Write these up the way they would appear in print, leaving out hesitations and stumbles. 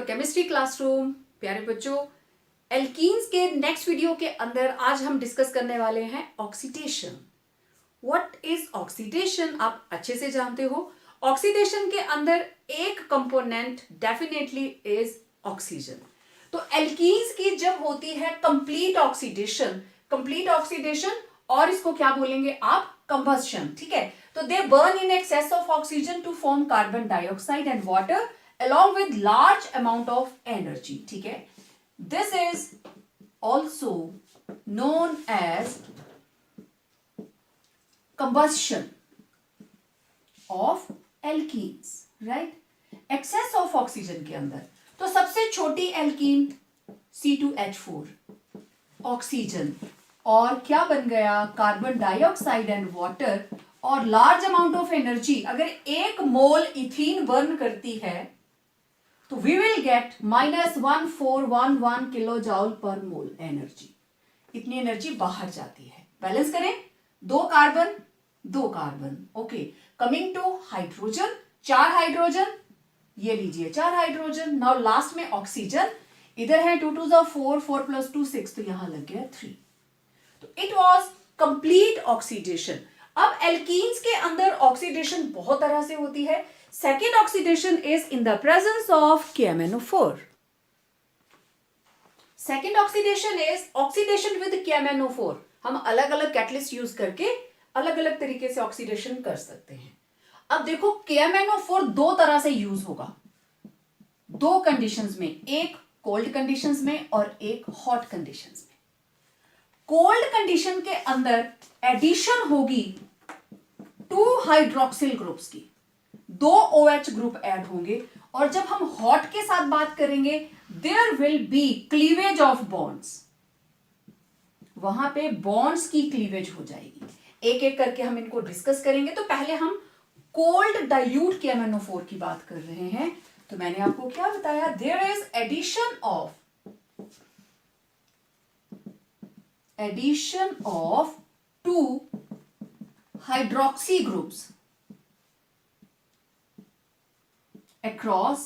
Your chemistry classroom. प्यारे बच्चों, alkenes के नेक्स्ट वीडियो के अंदर आज हम डिस्कस करने वाले हैं ऑक्सीडेशन। What is oxidation? आप अच्छे से जानते हो। ऑक्सीडेशन के अंदर एक कंपोनेंट डेफिनेटली इज ऑक्सीजन। तो एल्कीन्स की जब होती है कंप्लीट ऑक्सीडेशन और इसको क्या बोलेंगे आप? कंबस्शन। ठीक है, तो they burn in excess of oxygen to form carbon dioxide and water along with large amount of energy. ठीक है, this is also known as combustion of alkenes, right? excess of oxygen के अंदर तो सबसे छोटी एल्कीन C2H4 ऑक्सीजन और क्या बन गया? कार्बन डाइऑक्साइड एंड वाटर और लार्ज अमाउंट ऑफ एनर्जी। अगर 1 मोल इथीन बर्न करती है तो we will get -1411 kilojoule per mole energy. इतनी एनर्जी बाहर जाती है। बैलेंस करें, 2 carbon. Okay, coming to hydrogen, 4 hydrogen, ये लीजिए 4 हाइड्रोजन। नाउ लास्ट में ऑक्सीजन, इधर है 2 2 4, 4 + 2 6, तो यहां लग गया 3। तो इट वॉज कंप्लीट ऑक्सीडेशन। अब एल्कीन्स के अंदर ऑक्सीडेशन बहुत तरह से होती है। Second oxidation is in the presence of KMnO4. Second oxidation is oxidation with KMnO4. हम अलग अलग कैटलिस्ट यूज करके अलग अलग तरीके से ऑक्सीडेशन कर सकते हैं। अब देखो KMnO4 2 तरह से यूज होगा, 2 कंडीशंस में, एक कोल्ड कंडीशंस में और एक हॉट कंडीशंस में। कोल्ड कंडीशन के अंदर एडिशन होगी 2 हाइड्रोक्सिल ग्रुप्स की, 2 OH ग्रुप ऐड होंगे। और जब हम हॉट के साथ बात करेंगे, there will be cleavage of bonds, वहां पे बॉन्ड्स की क्लीवेज हो जाएगी। एक एक करके हम इनको डिस्कस करेंगे। तो पहले हम कोल्ड डाइल्यूट KMnO4 की बात कर रहे हैं। तो मैंने आपको क्या बताया? There is addition of 2 hydroxy groups across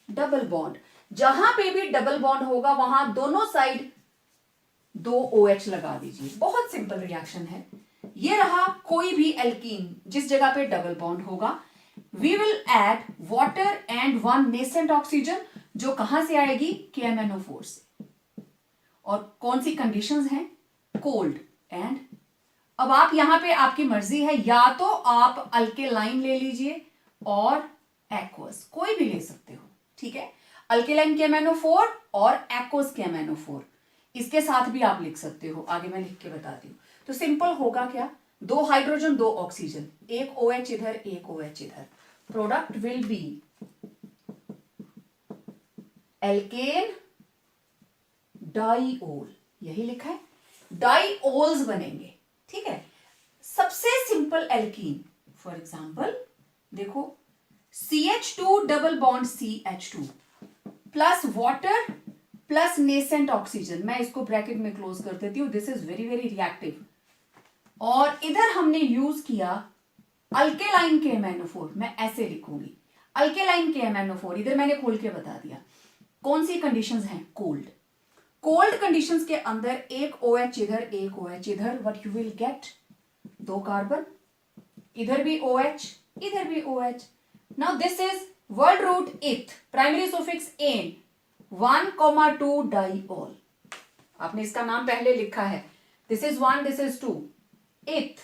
double bond. जहां पे भी डबल बॉन्ड होगा वहां दोनों साइड 2 OH लगा दीजिए। बहुत सिंपल रिएक्शन है। ये रहा कोई भी एल्कीन, जिस जगह पे डबल बॉन्ड होगा, we will add water and 1 nascent oxygen, जो कहां से आएगी? KMnO4 से। और कौन सी कंडीशंस हैं? Cold and. अब आप यहां पे आपकी मर्जी है, या तो आप अल्केलाइन ले लीजिए और एक्वस, कोई भी ले सकते हो। ठीक है, अल्केलाइन KMnO4 और एक्वस KMnO4, इसके साथ भी आप लिख सकते हो। आगे मैं लिख के बताती हूं। तो सिंपल होगा क्या? 2 हाइड्रोजन 2 ऑक्सीजन, 1 OH इधर 1 OH इधर। Product will be alkane diol, यही लिखा है, डाइओल्स बनेंगे। ठीक है, सबसे सिंपल एल्कीन, फॉर एग्जाम्पल देखो, CH2 double bond CH2 plus water plus nascent oxygen. मैं इसको ब्रैकेट में क्लोज कर देती हूं। This is very very reactive. और इधर हमने यूज किया अल्केलाइन KMnO4। मैं ऐसे लिखूंगी, अल्केलाइन KMnO4। इधर मैंने खोल के बता दिया। कौन सी कंडीशंस हैं? कोल्ड कंडीशंस के अंदर 1 OH इधर 1 OH इधर, what you will get? 2 carbon, इधर भी OH इधर भी OH। Now this is word root eth, primary suffix ane, 1,2 diol. आपने इसका नाम पहले लिखा है, दिस इज 1, दिस इज 2, इथ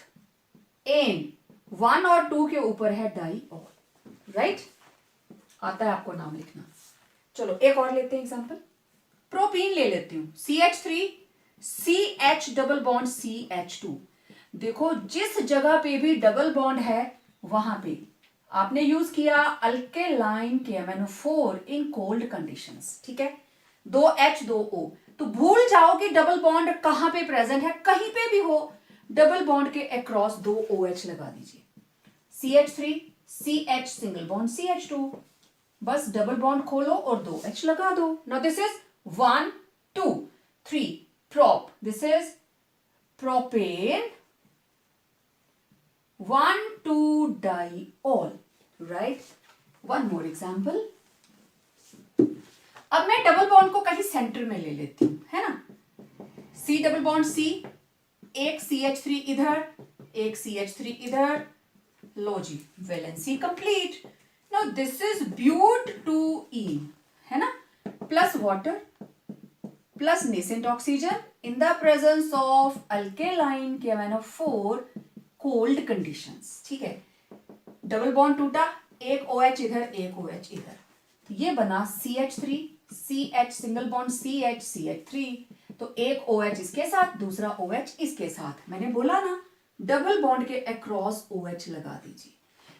एन, 1 और 2 के ऊपर है डाइऑल। राइट, आता है आपको नाम लिखना। चलो एक और लेते हैं एग्जांपल। प्रोपीन ले लेती हूं, CH3 CH double bond CH2। देखो जिस जगह पे भी डबल बॉन्ड है वहां पे आपने यूज किया alkaline KMnO4 in cold conditions. ठीक है, 2H 2O। तो भूल जाओ कि डबल बॉन्ड कहां पे प्रेजेंट है, कहीं पे भी हो, डबल बॉन्ड के अक्रॉस 2 OH लगा दीजिए। CH3 CH single bond CH2, बस डबल बॉन्ड खोलो और 2H लगा दो। Now this is 1 2 3 prop, this is propane 1,2 diol, right? One more example, अब मैं डबल बॉन्ड को कहीं सेंटर में ले लेती हूं, है ना। C डबल बॉन्ड C, एक CH3 इधर, एक CH3 इधर, लो जी valency complete. Now this is but 2ene, है ना, plus water plus nascent oxygen in the presence of alkaline KMnO4 cold conditions. ठीक है, डबल बॉन्ड टूटा, एक OH इधर एक OH इधर, तो ये बना CH3 CH single bond CH CH3, तो एक OH इसके साथ दूसरा OH इसके साथ। मैंने बोला ना डबल बॉन्ड के अक्रॉस OH लगा दीजिए।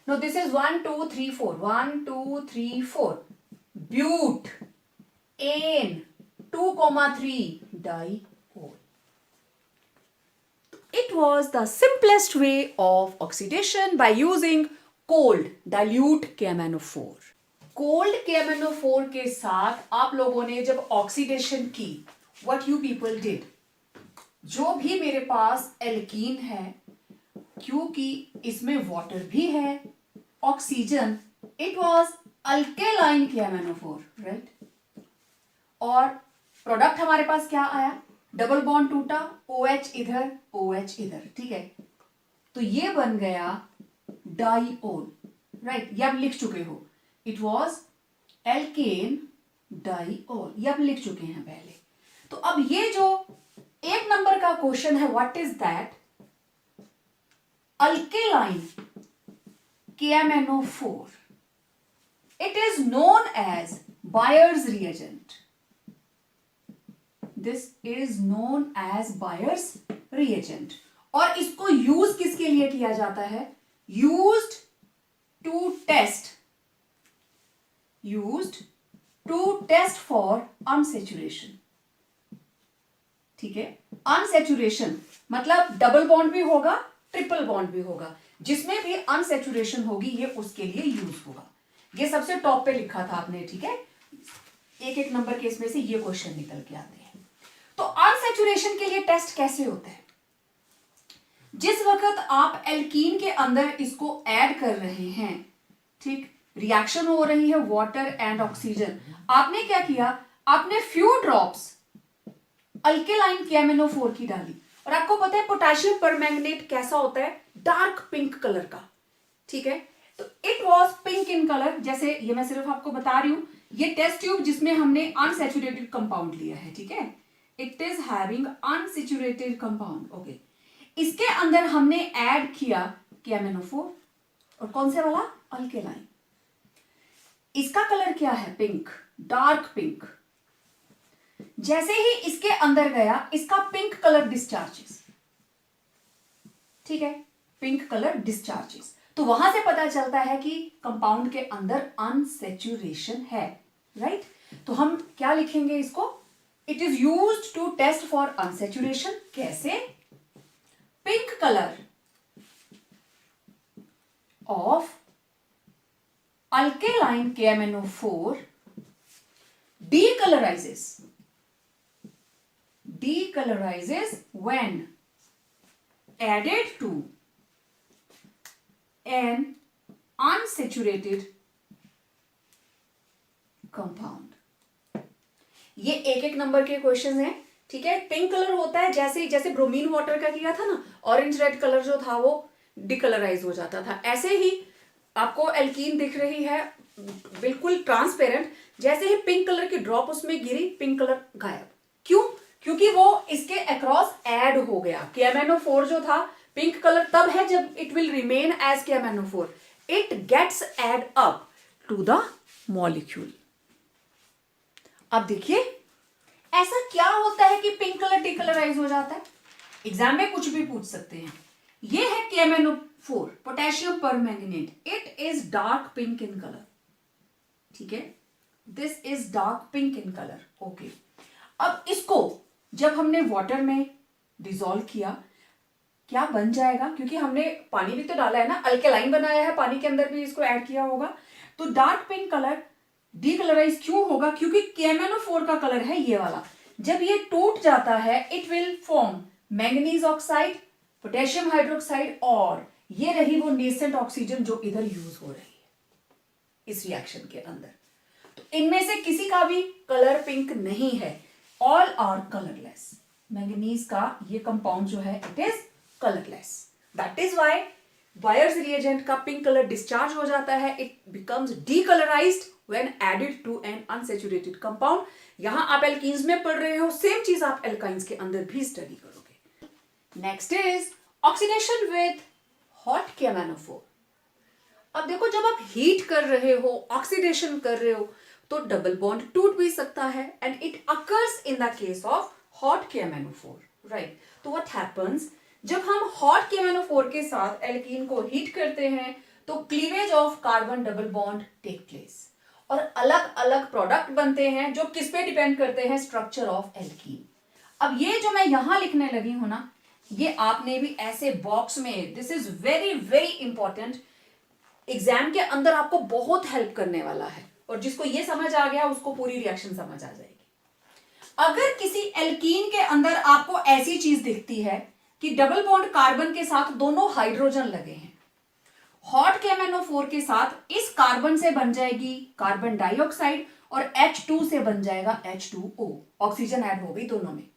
No this is 1 2 3 4 1 2 3 4 butane 2,3 diol. It was the simplest way of oxidation by using cold dilute KMnO4. Cold KMnO4 के साथ आप लोगों ने जब ऑक्सीडेशन की, what you people did, जो भी मेरे पास एल्कीन है, क्योंकि इसमें वाटर भी है, oxygen, it was alkaline KMnO4, right. और प्रोडक्ट हमारे पास क्या आया, डबल बॉन्ड टूटा, OH इधर OH इधर, ठीक है, तो ये बन गया डाइओल, राइट। ये आप लिख चुके हो, इट वॉज एल्केन डाइओल, ये आप लिख चुके हैं पहले। तो अब ये जो एक नंबर का क्वेश्चन है, what is that, alkaline KMnO4, it is known as Bayer's reagent. This is known as Bayer's reagent. और इसको यूज किसके लिए किया जाता है, used to test for unsaturation. ठीक है, अनसेचुरेशन मतलब डबल बॉन्ड भी होगा, ट्रिपल बॉन्ड भी होगा, जिसमें भी अनसेचुरेशन होगी ये उसके लिए यूज होगा। ये सबसे टॉप पे लिखा था आपने, ठीक है, एक एक नंबर के इसमें से ये क्वेश्चन निकल के आते हैं। तो अनसेचुरेशन के लिए टेस्ट कैसे होता है, जिस वक्त आप एल्कीन के अंदर इसको ऐड कर रहे हैं, ठीक, रिएक्शन हो रही है वाटर एंड ऑक्सीजन, आपने क्या किया, आपने फ्यू ड्रॉप्स अल्केलाइन KMnO4 की डाली, और आपको पता है पोटेशियम परमैंगनेट कैसा होता है, डार्क पिंक कलर का, ठीक है, तो it was pink in colour. जैसे ये मैं सिर्फ आपको बता रही हूं, ये टेस्ट ट्यूब जिसमें हमने अनसैचुरेटेड कंपाउंड लिया है, ठीक है, it is having unsaturated compound, okay, इसके अंदर हमने ऐड किया KMnO4, और कौन से वाला, अल्केलाइन, इसका कलर क्या है, पिंक, डार्क पिंक। जैसे ही इसके अंदर गया, इसका पिंक कलर डिस्चार्जेस, ठीक है, पिंक कलर डिस्चार्जेस, तो वहां से पता चलता है कि कंपाउंड के अंदर अनसैचुरेशन है, राइट। तो हम क्या लिखेंगे इसको, it is used to test for unsaturation. कैसे, pink colour of alkaline KMnO4 decolorizes when added to an unsaturated compound. ये एक एक नंबर के क्वेश्चन हैं, ठीक है। पिंक कलर होता है जैसे ब्रोमीन वाटर का किया था ना, ऑरेंज रेड कलर जो था वो डिकलराइज हो जाता था, ऐसे ही आपको एल्कीन दिख रही है बिल्कुल ट्रांसपेरेंट, जैसे ही पिंक कलर की ड्रॉप उसमें गिरी, पिंक कलर गायब। क्यों, क्योंकि वो इसके अक्रॉस ऐड हो गया। KMnO4 जो था पिंक कलर तब है जब it will remain as KMnO4, it gets add up to the molecule. अब देखिए ऐसा क्या होता है कि पिंक कलर डिकलराइज हो जाता है, एग्जाम में कुछ भी पूछ सकते हैं। ये है KMnO4 potassium permanganate, it is dark pink in colour, ठीक है, this is dark pink in colour, okay. अब इसको जब हमने वाटर में डिसॉल्व किया, क्या बन जाएगा, क्योंकि हमने पानी भी तो डाला है ना, अल्केलाइन बनाया है, पानी के अंदर भी इसको ऐड किया होगा, तो डार्क पिंक कलर डीकलराइज क्यों होगा, क्योंकि KMnO4 का कलर है ये वाला। जब ये टूट जाता है, it will form manganese oxide, potassium hydroxide, और ये रही वो नेसेंट ऑक्सीजन जो इधर यूज हो रही है इस रिएक्शन के अंदर। तो इनमें से किसी का भी कलर पिंक नहीं है, ऑल आर कलरलेस। मैंगनीज का ये कंपाउंड जो है it is colourless, that is why Baeyer's reagent का पिंक कलर डिस्चार्ज हो जाता है, it becomes decolourised when added to an unsaturated compound. यहां आप एल्कीन्स में पढ़ रहे हो, सेम चीज आप एल्काइंस के अंदर भी स्टडी करोगे। Next is oxidation with hot KMnO4। अब देखो, जब आप हीट कर रहे हो, ऑक्सीडेशन कर रहे हो, तो डबल बॉन्ड टूट भी सकता है, and it occurs in the case of hot KMnO4, right. तो व्हाट हैपेंस, जब हम हॉट KMnO4 के साथ एल्कीन को हीट करते हैं तो cleavage of carbon double bond take place और अलग अलग प्रोडक्ट बनते हैं जो किस पे डिपेंड करते हैं, स्ट्रक्चर ऑफ एल्कीन। अब ये जो मैं यहां लिखने लगी हूं ना, ये आपने भी ऐसे बॉक्स में, this is very very important, exam के अंदर आपको बहुत हेल्प करने वाला है, और जिसको ये समझ आ गया उसको पूरी रिएक्शन समझ आ जाएगी। अगर किसी एल्कीन के अंदर आपको ऐसी चीज दिखती है कि डबल बॉन्ड कार्बन के साथ दोनों हाइड्रोजन लगे हैं, हॉट KMnO4 के साथ इस कार्बन से बन जाएगी कार्बन डाइऑक्साइड और H2 से बन जाएगा H2O, ऑक्सीजन ऐड हो गई दोनों में।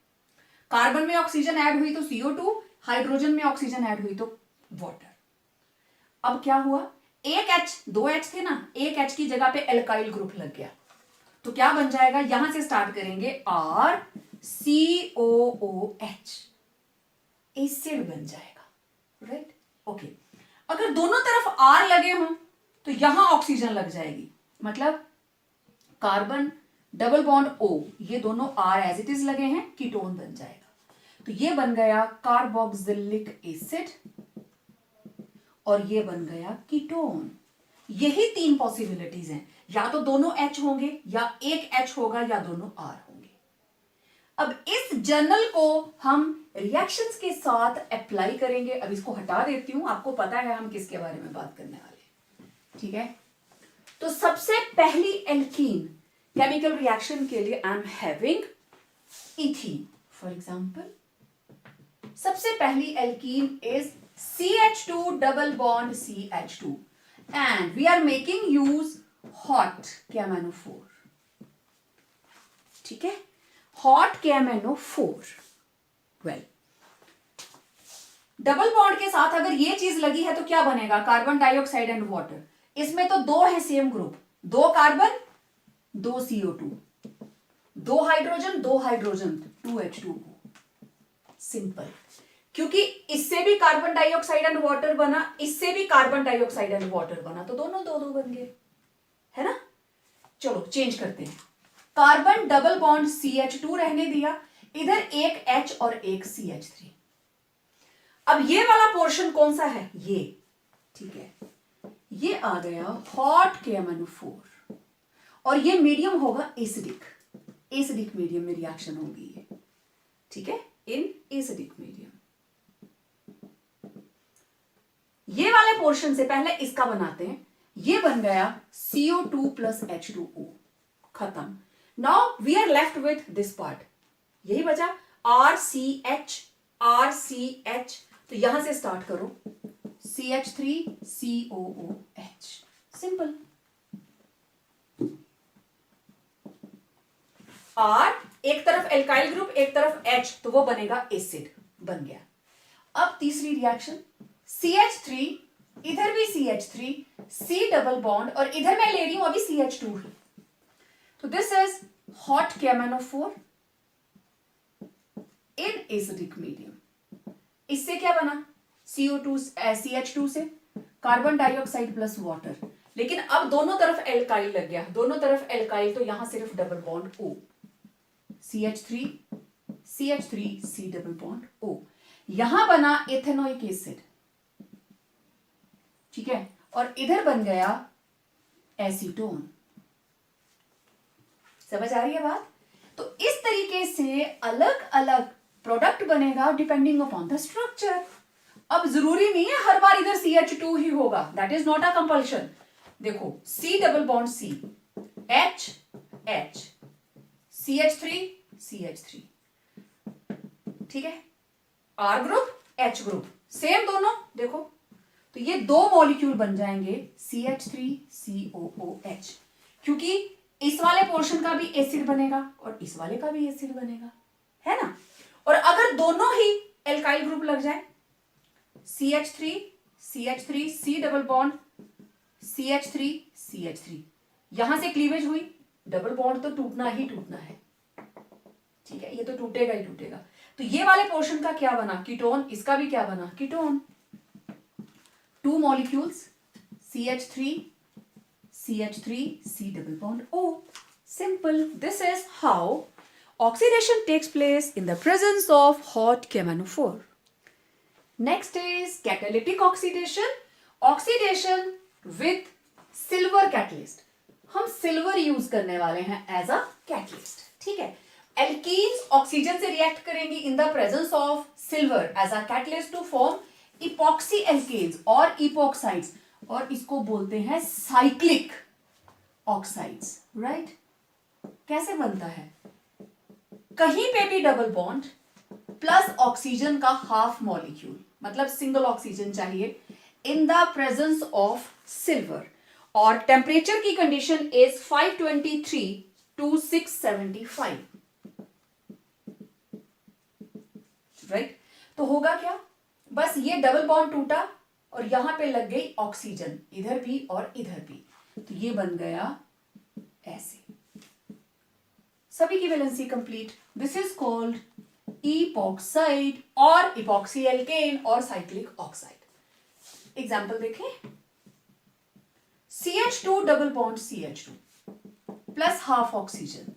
कार्बन में ऑक्सीजन ऐड हुई तो CO2, हाइड्रोजन में ऑक्सीजन ऐड हुई तो वाटर। अब क्या हुआ, एक H, दो H थे ना, एक H की जगह पे एल्काइल ग्रुप लग गया, तो क्या बन जाएगा, यहां से स्टार्ट करेंगे RCOOH, एसिड बन जाएगा, राइट। ओके, अगर दोनों तरफ R लगे हों तो यहां ऑक्सीजन लग जाएगी, मतलब कार्बन डबल बॉन्ड O, ये दोनों R एज इट इज लगे हैं, कीटोन बन जाएगा। तो ये बन गया कार्बोक्सिलिक एसिड और ये बन गया कीटोन। यही तीन पॉसिबिलिटीज हैं, या तो दोनों H होंगे, या एक H होगा, या दोनों R होंगे। अब इस जर्नल को हम रिएक्शंस के साथ अप्लाई करेंगे। अब इसको हटा देती हूं, आपको पता है हम किसके बारे में बात करने वाले हैं, ठीक है। तो सबसे पहली एल्कीन केमिकल रिएक्शन के लिए I am having ethene, for example. सबसे पहली alkene is CH2 double bond CH2 and we are making use hot KMnO4, ठीक है, hot KMnO4। Well, double bond के साथ अगर ये चीज लगी है तो क्या बनेगा, कार्बन डाइऑक्साइड एंड वाटर। इसमें तो दो है सेम ग्रुप, दो कार्बन दो CO2, दो हाइड्रोजन 2H2O, सिंपल। क्योंकि इससे भी कार्बन डाइऑक्साइड एंड वाटर बना, इससे भी कार्बन डाइऑक्साइड एंड वाटर बना, तो दोनों दो दो बन गए, है ना। चलो चेंज करते हैं, कार्बन डबल बॉन्ड CH2 रहने दिया, इधर एक H और एक CH3। अब ये वाला पोर्शन कौन सा है, ये, ठीक है, ये आ गया हॉट KMnO4 और ये मीडियम होगा एसिडिक मीडियम में रिएक्शन होगी ये, ठीक है, इन एसिडिक मीडियम। ये वाले पोर्शन से पहले इसका बनाते हैं, ये बन गया CO2 प्लस H2O, खत्म। Now we are left with this part, यही बचा RCH, तो यहां से स्टार्ट करो, CH3COOH, सिंपल। R एक तरफ एल्काइल ग्रुप, एक तरफ H, तो वो बनेगा एसिड, बन गया। अब तीसरी रिएक्शन, CH3, इधर भी CH3, C डबल बॉन्ड, और इधर मैं ले रही हूं अभी CH2 ही, तो this is hot KMnO4 in acidic medium. इससे क्या बना, CO2 CH2 से कार्बन डाइऑक्साइड प्लस वाटर, लेकिन अब दोनों तरफ एल्काइल लग गया, दोनों तरफ एल्काइल, तो यहां सिर्फ double bond O, CH3 C double bond O, यहां बना एथेनोइक एसिड, ठीक है, और इधर बन गया एसीटोन। समझ आ रही है बात। तो इस तरीके से अलग अलग प्रोडक्ट बनेगा डिपेंडिंग अपॉन द स्ट्रक्चर। अब जरूरी नहीं है हर बार इधर CH2 ही होगा, that is not a compulsion. देखो, C double bond C, H CH3 ठीक है, R group H group same दोनों, देखो तो ये दो मॉलिक्यूल बन जाएंगे CH3COOH, क्योंकि इस वाले पोर्शन का भी एसिड बनेगा और इस वाले का भी एसिड बनेगा, है ना। और अगर दोनों ही एल्काइल ग्रुप लग जाए, CH3 CH3 C double bond CH3 CH3, यहां से क्लीवेज हुई, डबल बॉन्ड तो टूटना ही टूटना है, ठीक है, ये तो टूटेगा ही टूटेगा। तो ये वाले पोर्शन का क्या बना, कीटोन, इसका भी क्या बना, ketone. 2 molecules CH3 CH3 C double bond O. Simple. This is how oxidation takes place in the presence of hot cheminophore. Next is catalytic oxidation. Oxidation with silver catalyst. हम silver use करने वाले हैं as a catalyst, ठीक है। Alkenes oxygen से react करेंगी in the presence of silver as a catalyst to form epoxy alkanes और epoxides, और इसको बोलते हैं साइक्लिक ऑक्साइड्स, राइट। कैसे बनता है, कहीं पे भी डबल बॉन्ड प्लस ऑक्सीजन का हाफ मॉलिक्यूल, मतलब सिंगल ऑक्सीजन चाहिए इन द प्रेजेंस ऑफ सिल्वर, और टेम्परेचर की कंडीशन इज 523 to 675, राइट। तो होगा क्या, बस ये डबल बॉन्ड टूटा और यहां पे लग गई ऑक्सीजन, इधर भी और इधर भी, तो ये बन गया ऐसे, सभी की valency complete. This is called epoxide और इपॉक्सी एल्केन और साइक्लिक ऑक्साइड। एग्जांपल देखें, CH2 double bond CH2 plus half oxygen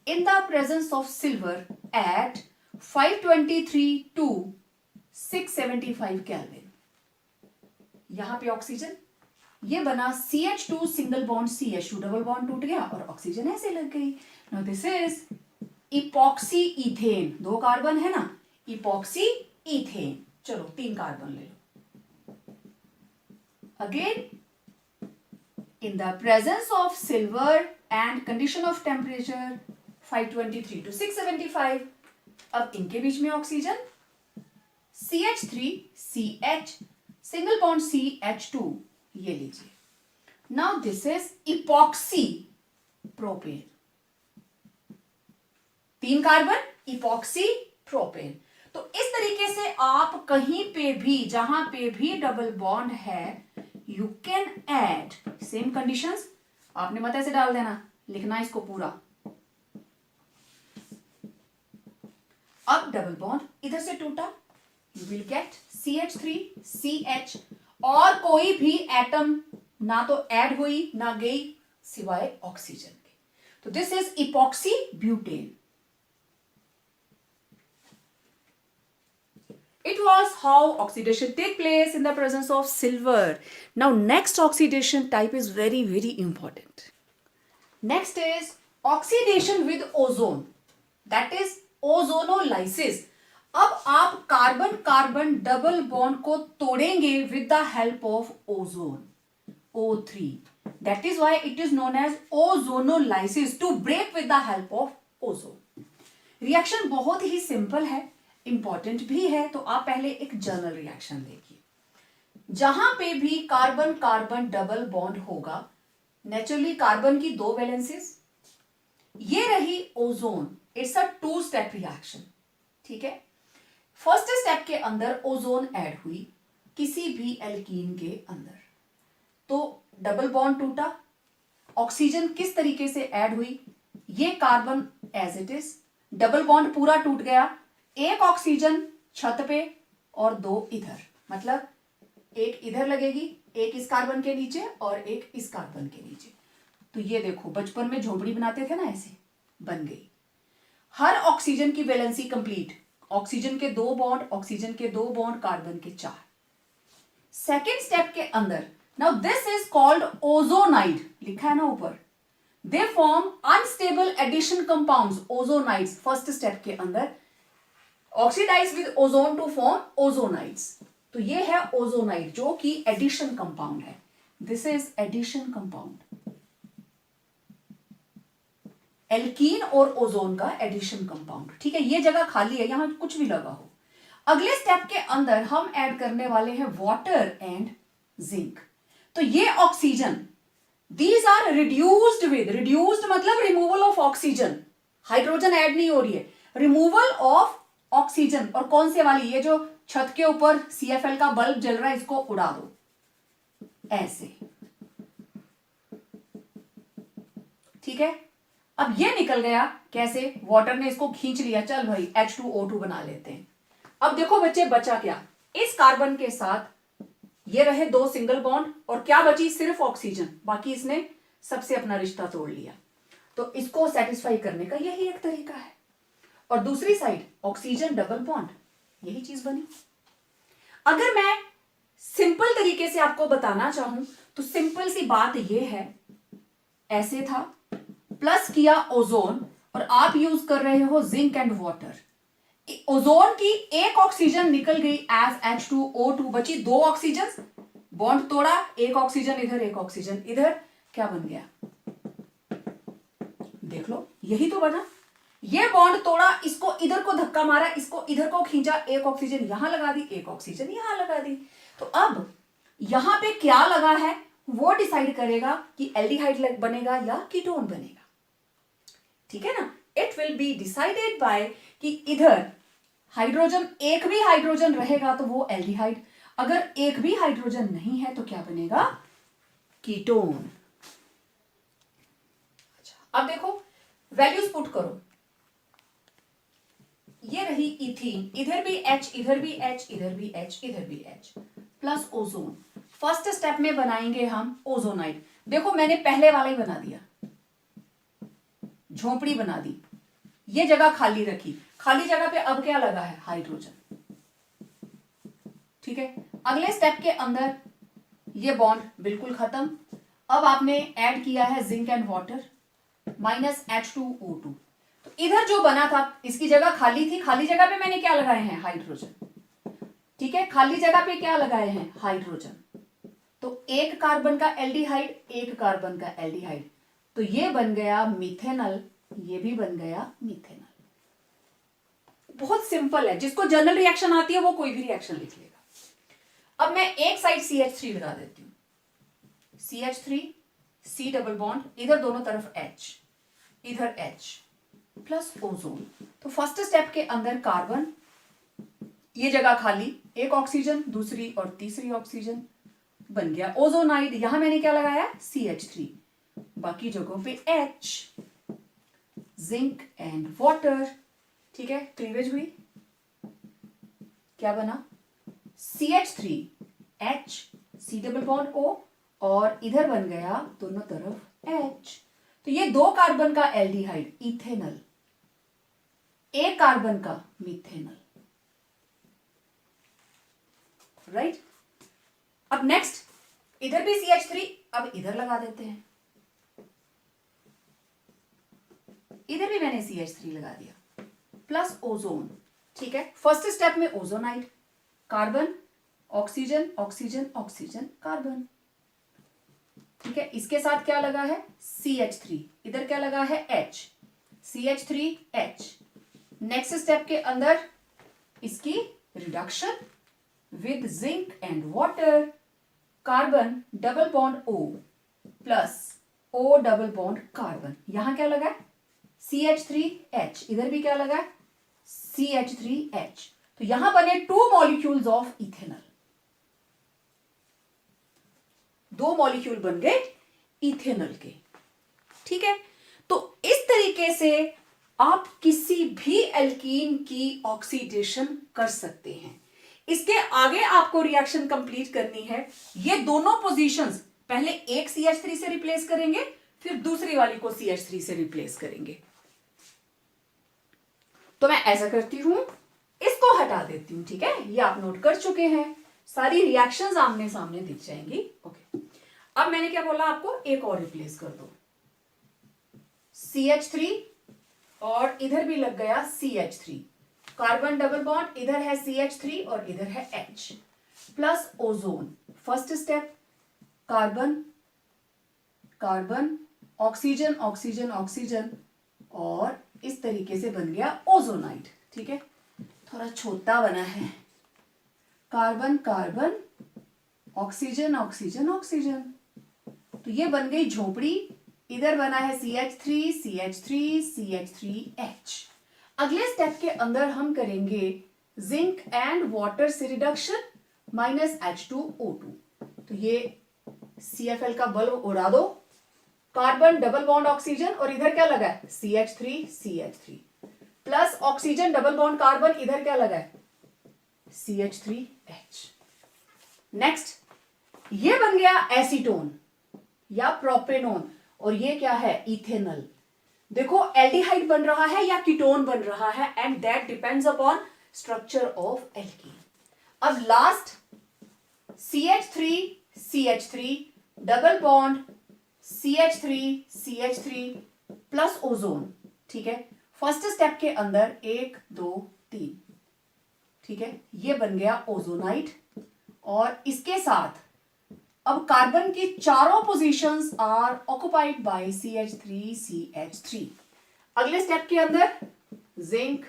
in the presence of silver at 523 to 675 kelvin. यहां पे ऑक्सीजन, ये बना CH2 single bond CH2 double bond टूट गया और ऑक्सीजन ऐसे लग गई। Now this is epoxy ethane, 2 carbon है ना, इपॉक्सी इथेन, चलो 3 कार्बन ले लो। Again in the presence of silver and condition of temperature 523 to 675, अब इनके बीच में oxygen CH3 CH single bond CH2, ये लीजिए। Now this is epoxy propane, 3 carbon epoxy propane. तो इस तरीके से आप कहीं पे भी, जहां पे भी डबल बॉन्ड है, you can add same conditions, आपने मत ऐसे डाल देना, लिखना इसको पूरा। अब डबल बॉन्ड इधर से टूटा, you will gate CH3 CH, और कोई भी एटम ना तो ऐड हुई ना गई सिवाय ऑक्सीजन के, तो this is epoxy butane. It was how oxidation take place in the presence of silver. Now next oxidation type is very very important. Next is oxidation with ozone, that is ozonolysis. अब आप carbon carbon double bond को तोड़ेंगे with the help of ozone, O3. That is why it is known as ozonolysis, to break with the help of ozone. Reaction बहुत ही simple है, important भी है, तो आप पहले एक जर्नल रिएक्शन देखिए। जहां पे भी कार्बन कार्बन डबल बॉन्ड होगा, नेचुरली कार्बन की 2 वैलेंसीज, ये रही ozone, it's a 2 step reaction, ठीक है। फर्स्ट स्टेप के अंदर ओजोन ऐड हुई किसी भी एल्कीन के अंदर, तो डबल बॉन्ड टूटा, ऑक्सीजन किस तरीके से ऐड हुई, ये carbon as it is, double bond पूरा टूट गया, एक ऑक्सीजन छत पे और 2 इधर, मतलब एक इधर लगेगी, एक इस कार्बन के नीचे और एक इस कार्बन के नीचे। तो ये देखो, बचपन में झोपड़ी बनाते थे ना, ऐसे बन गई। हर ऑक्सीजन की वैलेंसी कंप्लीट, ऑक्सीजन के 2 बॉन्ड, ऑक्सीजन के 2 बॉन्ड, कार्बन के 4। सेकेंड स्टेप के अंदर, now this is called ozonide, लिखा है ना ऊपर, they form unstable addition compounds, ozonides. First step के अंदर oxidise with ozone to form ozonides, तो ये है ओजोनाइड जो कि एडिशन कंपाउंड है, this is addition compound, alkene और ओजोन का एडिशन कंपाउंड, ठीक है। ये जगह खाली है, यहां कुछ भी लगा हो। अगले स्टेप के अंदर हम ऐड करने वाले हैं वाटर एंड जिंक। तो ये ऑक्सीजन दीज आर रिड्यूस्ड मतलब removal of oxygen, hydrogen add नहीं हो रही है, रिमूवल ऑफ ऑक्सीजन। और कौन से वाली, ये जो छत के ऊपर CFL का बल्ब जल रहा है, इसको उड़ा दो ऐसे, ठीक है। अब ये निकल गया कैसे, वाटर ने इसको खींच लिया, चल भाई H2O2 बना लेते हैं। अब देखो बच्चे बचा क्या, इस कार्बन के साथ ये रहे 2 सिंगल बॉन्ड, और क्या बची, सिर्फ ऑक्सीजन, बाकी इसने सबसे अपना रिश्ता तोड़ लिया। तो इसको सेटिस्फाई करने का यही एक तरीका है। और दूसरी साइड ऑक्सीजन डबल बॉन्ड, यही चीज बनी। अगर मैं सिंपल तरीके से आपको बताना चाहूं तो सिंपल सी बात यह है, ऐसे था, प्लस किया ओजोन, और आप यूज कर रहे हो जिंक एंड वाटर। ओजोन की एक ऑक्सीजन निकल गई एज H2O2, बची 2 ऑक्सीजन, बॉन्ड तोड़ा, एक ऑक्सीजन इधर एक ऑक्सीजन इधर, क्या बन गया, देख लो, यही तो बना। ये बॉन्ड तोड़ा, इसको इधर को धक्का मारा, इसको इधर को खींचा, एक ऑक्सीजन यहां लगा दी, एक ऑक्सीजन यहां लगा दी। तो अब यहां पे क्या लगा है वो डिसाइड करेगा कि एल्डिहाइड बनेगा या कीटोन बनेगा, ठीक है ना। It will be decided by कि इधर हाइड्रोजन, एक भी हाइड्रोजन रहेगा तो वो एल्डिहाइड, अगर एक भी हाइड्रोजन नहीं है तो क्या बनेगा, कीटोन। अच्छा, अब देखो वैल्यूज पुट करो, ये रही इथीन, इधर भी H, इधर भी H, इधर भी H, इधर भी H, plus ozone. First step में बनाएंगे हम ओजोनाइड। देखो मैंने पहले वाला ही बना दिया, झोपड़ी बना दी, ये जगह खाली रखी, खाली जगह पे अब क्या लगा है, हाइड्रोजन, ठीक है। अगले स्टेप के अंदर ये बॉन्ड बिल्कुल खत्म। अब आपने ऐड किया है zinc and water, minus H2O2। तो इधर जो बना था, इसकी जगह खाली थी, खाली जगह पे मैंने क्या लगाए हैं, हाइड्रोजन, ठीक है। खाली जगह पे क्या लगाए हैं, हाइड्रोजन। तो एक कार्बन का एल्डिहाइड, एक कार्बन का एल्डिहाइड, तो ये बन गया मिथेनल, ये भी बन गया मिथेनल। बहुत सिंपल है, जिसको जनरल रिएक्शन आती है वो कोई भी रिएक्शन लिख लेगा। अब मैं एक साइड CH3 लगा देती हूं, CH3, C डबल बॉन्ड, इधर दोनों तरफ H, इधर H, प्लस ओजोन। तो फर्स्ट स्टेप के अंदर कार्बन, ये जगह खाली, एक ऑक्सीजन, दूसरी और तीसरी ऑक्सीजन, बन गया ओजोनाइड। यहां मैंने क्या लगाया, CH3, बाकी जगहों पे H, जिंक एंड वाटर, ठीक है। क्लीवेज हुई, क्या बना, CH3H, C double bond O, और इधर बन गया दोनों तरफ H। तो ये 2 कार्बन का एल्डिहाइड इथेनल, एक कार्बन का मिथेनल, राइट। अब नेक्स्ट इधर भी CH3, अब इधर लगा देते हैं, इधर भी मैंने CH3 लगा दिया, प्लस ओजोन, ठीक है। फर्स्ट स्टेप में ozonide, carbon, oxygen, oxygen, oxygen, carbon, ठीक है। इसके साथ क्या लगा है, CH3, इधर क्या लगा है, H, CH3H। नेक्स्ट स्टेप के अंदर इसकी reduction with zinc and water, carbon double bond O plus O double bond carbon, यहां क्या लगा है, CH3H, इधर भी क्या लगा है, CH3H। तो यहां बने 2 मॉलिक्यूल्स ऑफ इथेनॉल, 2 मॉलिक्यूल बन गए इथेनॉल के, ठीक है। तो इस तरीके से आप किसी भी एल्कीन की ऑक्सीडेशन कर सकते हैं। इसके आगे आपको रिएक्शन कंप्लीट करनी है, ये दोनों पोजीशंस पहले एक CH3 से रिप्लेस करेंगे, फिर दूसरी वाली को CH3 से रिप्लेस करेंगे। तो मैं ऐसा करती हूं, इसको हटा देती हूं, ठीक है। ये आप नोट कर चुके हैं, सारी रिएक्शंस आमने सामने दिख जाएंगी, ओके। अब मैंने क्या बोला आपको, एक और रिप्लेस कर दो, CH3, और इधर भी लग गया CH3, कार्बन डबल बॉन्ड, इधर है CH3 और इधर है H, plus ozone. First step carbon carbon, oxygen oxygen oxygen, और इस तरीके से बन गया ओजोनाइड, ठीक है। थोड़ा छोटा बना है, carbon carbon, oxygen oxygen oxygen, तो तो ये बन गई झोपड़ी, इधर बना है CH3 CH3 CH3H। अगले स्टेप के अंदर हम करेंगे जिंक एंड वाटर से रिडक्शन -H2O2। तो ये CFL का बल्ब उड़ा दो, कार्बन डबल बॉन्ड ऑक्सीजन और इधर क्या लगा है CH3 plus oxygen double bond carbon, इधर क्या लगा है CH3H। नेक्स्ट ये बन गया एसीटोन या प्रोपेनोन और ये क्या है इथेनॉल। देखो एल्डिहाइड बन रहा है या कीटोन बन रहा है and that depends upon structure of alkene. अब last CH3 double bond CH3 plus ozone. ठीक है, फर्स्ट स्टेप के अंदर 1 2 3। ठीक है, ये बन गया ओजोनाइट और इसके साथ अब कार्बन की चारों positions are occupied by CH3। अगले स्टेप के अंदर जिंक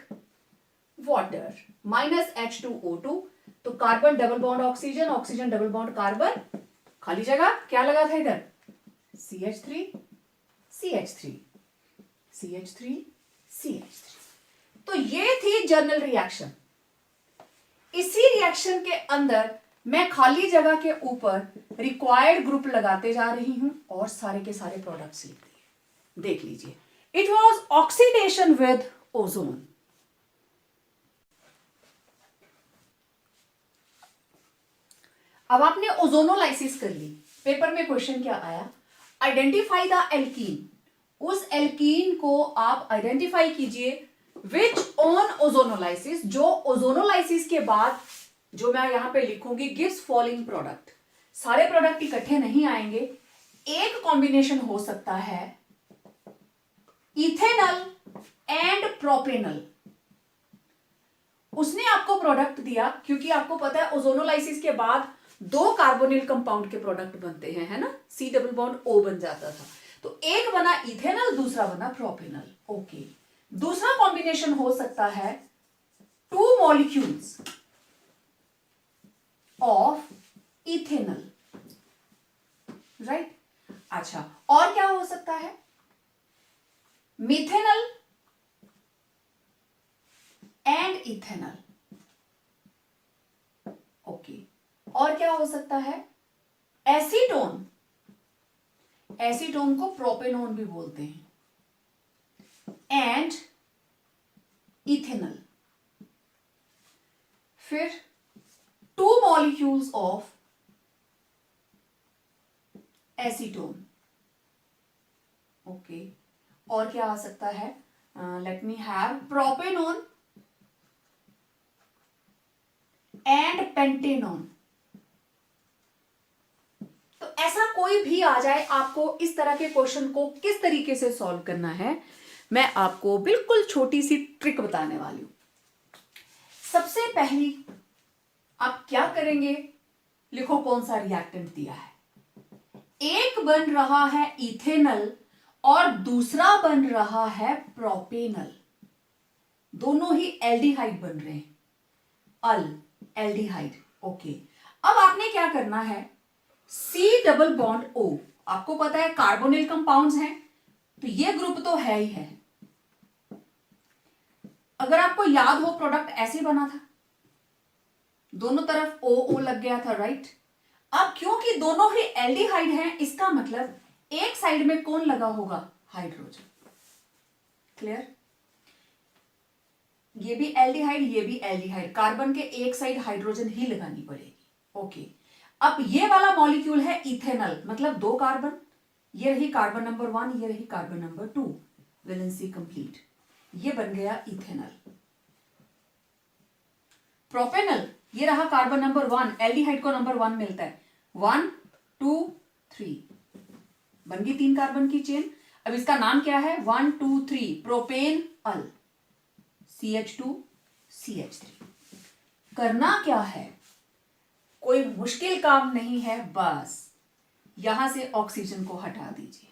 वाटर -H2O2, तो carbon double bond oxygen, oxygen double bond carbon, खाली जगह क्या लगा था इधर CH3। तो ये थी जर्नल रिएक्शन। इसी रिएक्शन के अंदर मैं खाली जगह के ऊपर रिक्वायर्ड ग्रुप लगाते जा रही हूं और सारे के सारे प्रोडक्ट्स लिख दिए। देख लीजिए, it was oxidation with ozone. अब आपने ओजोनोलाइसिस कर ली। पेपर में क्वेश्चन क्या आया, आइडेंटिफाई द एल्कीन। उस एल्कीन को आप आइडेंटिफाई कीजिए विच ऑन ओजोनोलाइसिस, जो ओजोनोलाइसिस के बाद जो मैं यहां पे लिखूंगी गिव्स फॉलोइंग प्रोडक्ट। सारे प्रोडक्ट इकट्ठे नहीं आएंगे, एक कॉम्बिनेशन हो सकता है इथेनॉल एंड प्रोपेनॉल। उसने आपको प्रोडक्ट दिया क्योंकि आपको पता है ओजोनोलाइसिस के बाद 2 कार्बोनिल कंपाउंड के प्रोडक्ट बनते हैं, है ना, C डबल बॉन्ड O बन जाता था। तो एक बना इथेनॉल, दूसरा बना प्रोपेनॉल। ओके, दूसरा कॉम्बिनेशन हो सकता है 2 मॉलिक्यूल्स ऑफ इथेनॉल, राइट। अच्छा, और क्या हो सकता है, मिथेनॉल एंड इथेनॉल। ओके, और क्या हो सकता है, एसीटोन। एसीटोन को प्रोपेनोन भी बोलते हैं, एंड इथेनॉल। फिर 2 molecules of एसीटोन। ओके, और क्या आ सकता है, let me have propanone and pentanone. तो ऐसा कोई भी आ जाए, आपको इस तरह के क्वेश्चन को किस तरीके से सॉल्व करना है, मैं आपको बिल्कुल छोटी सी ट्रिक बताने वाली हूं। सबसे पहली आप क्या करेंगे, लिखो कौन सा रिएक्टेंट दिया है। एक बन रहा है इथेनॉल और दूसरा बन रहा है प्रोपेनॉल। दोनों ही एल्डिहाइड बन रहे हैं, एल्डिहाइड। ओके, अब आपने क्या करना है, C डबल बॉन्ड O, आपको पता है कार्बोनिल कंपाउंड्स हैं, तो ये ग्रुप तो है ही है। अगर आपको याद हो प्रोडक्ट ऐसे बना था, दोनों तरफ O लग गया था, राइट। अब क्योंकि दोनों ही एल्डिहाइड हैं, इसका मतलब एक साइड में कौन लगा होगा, हाइड्रोजन। क्लियर, ये भी एल्डिहाइड, ये भी एल्डिहाइड, कार्बन के एक साइड हाइड्रोजन ही लगानी पड़ेगी। ओके, अब ये वाला मॉलिक्यूल है इथेनॉल, मतलब 2 कार्बन, ये रही कार्बन नंबर 1, ये रही कार्बन नंबर 2, वैलेंसी कंप्लीट, ये बन गया इथेनॉल। प्रोपेनॉल, ये रहा कार्बन नंबर 1, एल्डिहाइड को नंबर 1 मिलता है, 1 2 3, बन गई 3 कार्बन की चेन। अब इसका नाम क्या है, 1 2 3 प्रोपेनॉल, CH2 CH3। करना क्या है, कोई मुश्किल काम नहीं है, बस यहां से ऑक्सीजन को हटा दीजिए,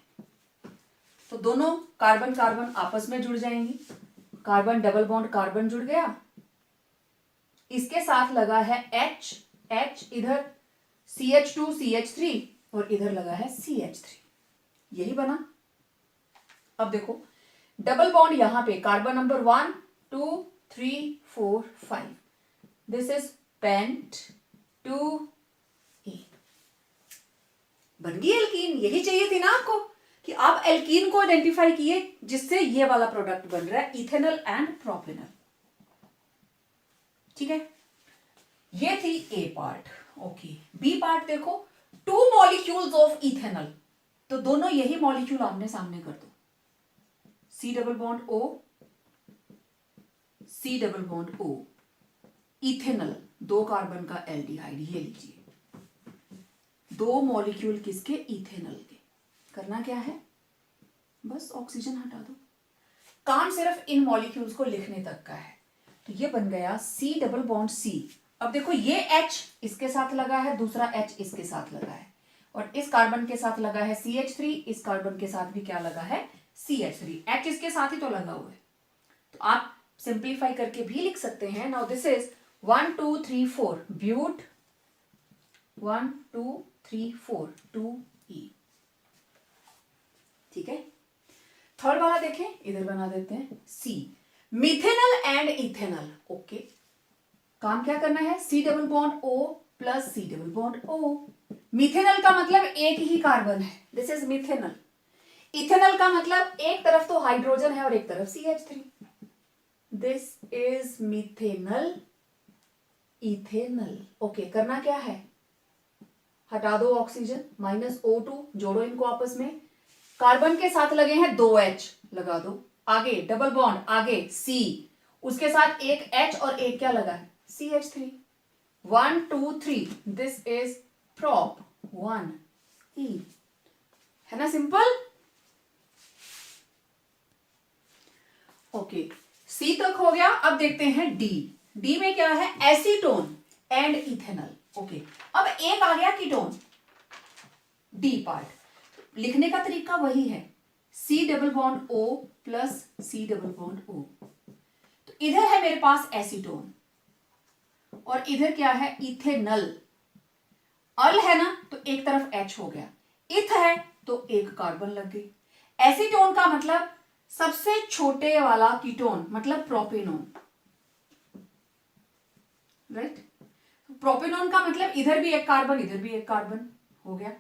तो दोनों कार्बन कार्बन आपस में जुड़ जाएंगी। कार्बन डबल बॉन्ड कार्बन जुड़ गया, इसके साथ लगा है H, इधर CH2 CH3 और इधर लगा है CH3, यही बना। अब देखो डबल बॉन्ड यहां पे carbon number 1 2 3 4 5, this is pent 2E, बन गई एल्कीन। यही चाहिए थी ना आपको कि आप एल्कीन को आइडेंटिफाई किए जिससे ये वाला प्रोडक्ट बन रहा है, इथेनॉल एंड प्रोपेनॉल। ठीक है, ये थी ए पार्ट। ओके, बी पार्ट देखो, 2 मॉलिक्यूल्स ऑफ इथेनॉल, तो दोनों यही मॉलिक्यूल आमने सामने कर दो, C double bond O, C double bond O, ethanol 2 carbon का एल्डिहाइड, ये लीजिए 2 मॉलिक्यूल किसके, इथेनॉल के। करना क्या है, बस ऑक्सीजन हटा दो, काम सिर्फ इन मॉलिक्यूल्स को लिखने तक का है। तो ये बन गया C डबल बॉन्ड C। अब देखो ये H इसके साथ लगा है, दूसरा H इसके साथ लगा है, और इस कार्बन के साथ लगा है CH3, इस कार्बन के साथ भी क्या लगा है, CH3, H इसके साथ ही तो लगा हुआ है। तो आप सिंप्लीफाई करके भी लिख सकते हैं। Now this is 1 2 3 4 but 1 2 3 4 2E। ठीक है, थर्ड वाला देखें, इधर बना देते हैं C, methanol and ethanol. Okay, काम क्या करना है, C double bond O plus C double bond O। Methanol का मतलब एक ही कार्बन है, दिस इज मिथेनॉल। इथेनॉल का मतलब एक तरफ तो हाइड्रोजन है और एक तरफ CH3, this is methanol ethanol. Okay, करना क्या है, हटा दो ऑक्सीजन, -O2, जोड़ो इनको आपस में, कार्बन के साथ लगे हैं 2 H, लगा दो, आगे डबल बॉन्ड, आगे C, उसके साथ एक H और एक क्या लगा है, CH3, 1 2 3, this is prop 1E, है ना सिंपल। ओके, C तक हो गया। अब देखते हैं D। D में क्या है, एसीटोन एंड इथेनॉल। ओके, अब एक आ गया कीटोन, D पार्ट। लिखने का तरीका वही है, C double bond O plus C double bond O। तो इधर है मेरे पास एसीटोन और इधर क्या है, इथेनॉल। अल है ना, तो एक तरफ H हो गया, इथ है तो एक कार्बन लग गई। एसीटोन का मतलब सबसे छोटे वाला कीटोन, मतलब प्रोपेनोन, राइट। प्रोपेनोन का मतलब इधर भी एक कार्बन, इधर भी एक कार्बन, हो गया,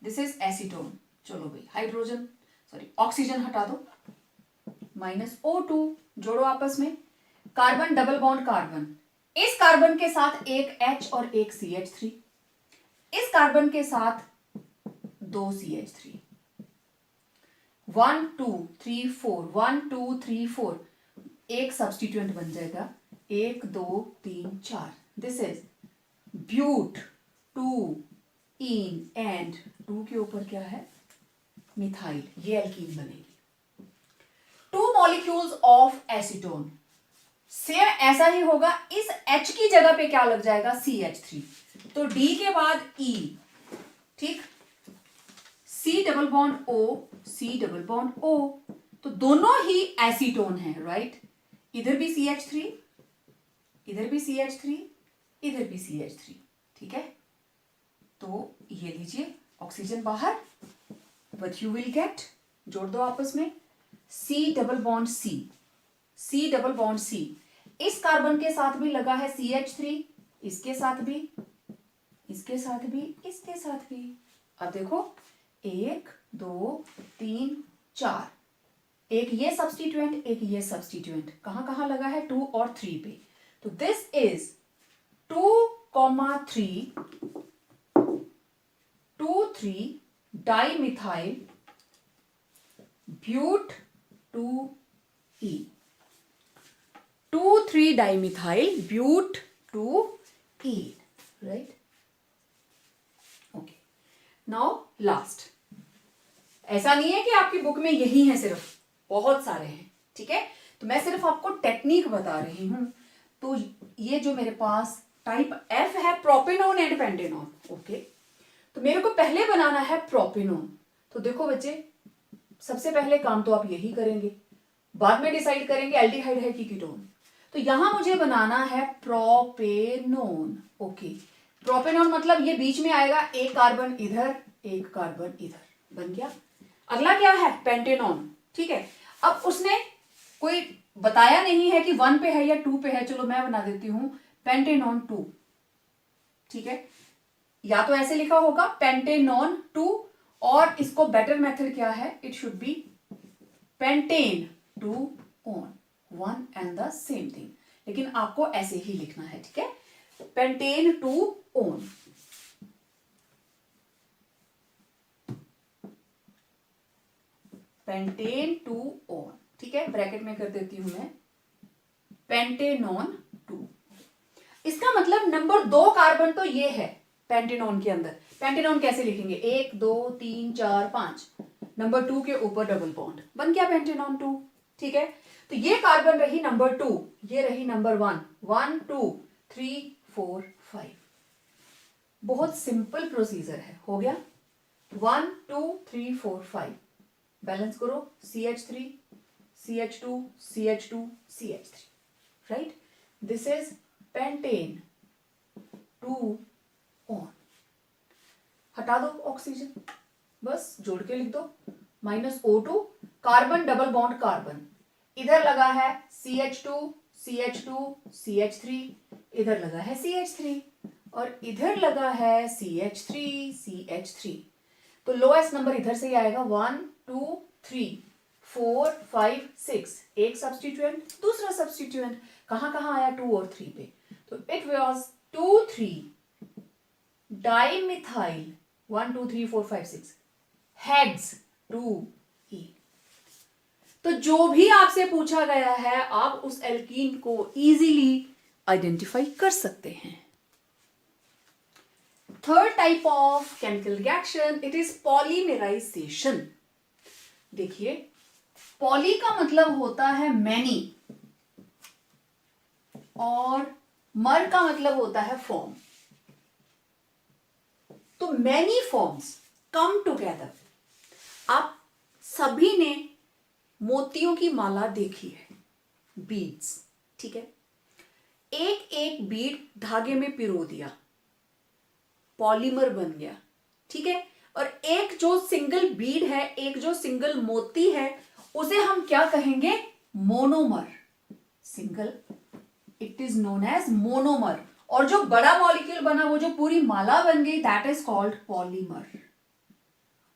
दिस इज एसीटोन। चलो भाई, हाइड्रोजन सॉरी ऑक्सीजन हटा दो, -O2, जोड़ो आपस में, कार्बन डबल बॉन्ड कार्बन, इस कार्बन के साथ एक H और एक CH3, इस कार्बन के साथ 2 CH3, 1 2 3 4 1 2 3 4, एक सब्स्टिट्यूएंट बन जाएगा, 1 2 3 4, this is but 2 ene and 2 के ऊपर क्या है, मिथाइल, ये एल्कीन बनेगी। 2 मॉलिक्यूल्स ऑफ एसीटोन, सेम ऐसा ही होगा, इस H की जगह पे क्या लग जाएगा, CH3, तो D के बाद E, ठीक, C double bond O, C double bond O, तो दोनों ही एसीटोन है, राइट। इधर भी CH3, इधर भी CH3, इधर भी CH3, ठीक है। तो ये लीजिए ऑक्सीजन बाहर, बट यू विल गेट, जोड़ दो आपस में, C double bond C, C double bond C, इस कार्बन के साथ भी लगा है CH3, इसके साथ भी, इसके साथ भी, इसके साथ भी। अब देखो 1 2 3 4, एक ये सब्स्टिट्यूएंट, एक ये सब्स्टिट्यूएंट, कहां कहां लगा है, 2 और 3 पे। तो this is 2,3 2,3 dimethyl but 2E, 2,3 dimethyl but 2E, right. Okay, now last, ऐसा नहीं है कि आपकी बुक में यही है, सिर्फ बहुत सारे हैं, ठीक है। तो मैं सिर्फ आपको टेक्निक बता रही हूं। तो ये जो मेरे पास टाइप F है, प्रोपेनोन एंड पेंटेनोन। ओके, तो मेरे को पहले बनाना है प्रोपेनोन। तो देखो बच्चे, सबसे पहले काम तो आप यही करेंगे, बाद में डिसाइड करेंगे एल्डिहाइड है कि कीटोन। तो यहां मुझे बनाना है प्रोपेनोन। ओके, प्रोपेनॉन मतलब ये बीच में आएगा, एक कार्बन इधर एक कार्बन इधर, बन गया। अगला क्या है, पेंटेनॉन। ठीक है, अब उसने कोई बताया नहीं है कि 1 पे है या 2 पे है, चलो मैं बना देती हूं पेंटेनॉन 2। ठीक है, या तो ऐसे लिखा होगा पेंटेनॉन 2, और इसको बेटर मेथड क्या है, it should be pentane 2 on, one and the same thing, लेकिन आपको ऐसे ही लिखना है। ठीक है, पेंटेन 2 ऑन। Pentane 2 on. ठीक है, ब्रैकेट में कर देती हूं मैं पेंटेनॉन 2। इसका मतलब नंबर 2 कार्बन तो ये है पेंटेनॉन के अंदर। पेंटेनॉन कैसे लिखेंगे, 1 2 3 4 5, नंबर 2 के ऊपर डबल बॉन्ड, बन गया पेंटेनॉन 2। ठीक है, तो ये कार्बन रही नंबर 2, ये रही नंबर 1, 1 2 3 4 5। बहुत सिंपल प्रोसीजर है, हो गया 1 2 3 4 5। बैलेंस करो, CH3 CH2 CH2 CH3, right. This is pentane 2 on. हटा दो ऑक्सीजन, बस जोड़ के लिख दो -O2, carbon double bond carbon, इधर लगा है CH2 CH2 CH3, इधर लगा है CH3, और इधर लगा है CH3 CH3। तो लोएस्ट नंबर इधर से ही आएगा, 1 2 3 4 5 6, एक सब्स्टिट्यूएंट दूसरा सब्स्टिट्यूएंट, कहां कहां आया 2 और 3 पे, तो it was 2 3 dimethyl 1 2 3 4 5 6 hex 2E। तो जो भी आपसे पूछा गया है आप उस एल्कीन को इजीली आइडेंटिफाई कर सकते हैं। Third type of chemical reaction, it is polymerisation. देखिए, पॉली का मतलब होता है मैनी, और मर का मतलब होता है फॉर्म। तो मैनी फॉर्म्स कम टुगेदर। आप सभी ने मोतियों की माला देखी है, बीड्स। ठीक है, एक एक बीड धागे में पिरो दिया, पॉलीमर बन गया। ठीक है, और एक जो सिंगल बीड है, एक जो सिंगल मोती है, उसे हम क्या कहेंगे, monomer. Single, it is known as monomer. और जो बड़ा मॉलिक्यूल बना, वो जो पूरी माला बन गई, that is called polymer.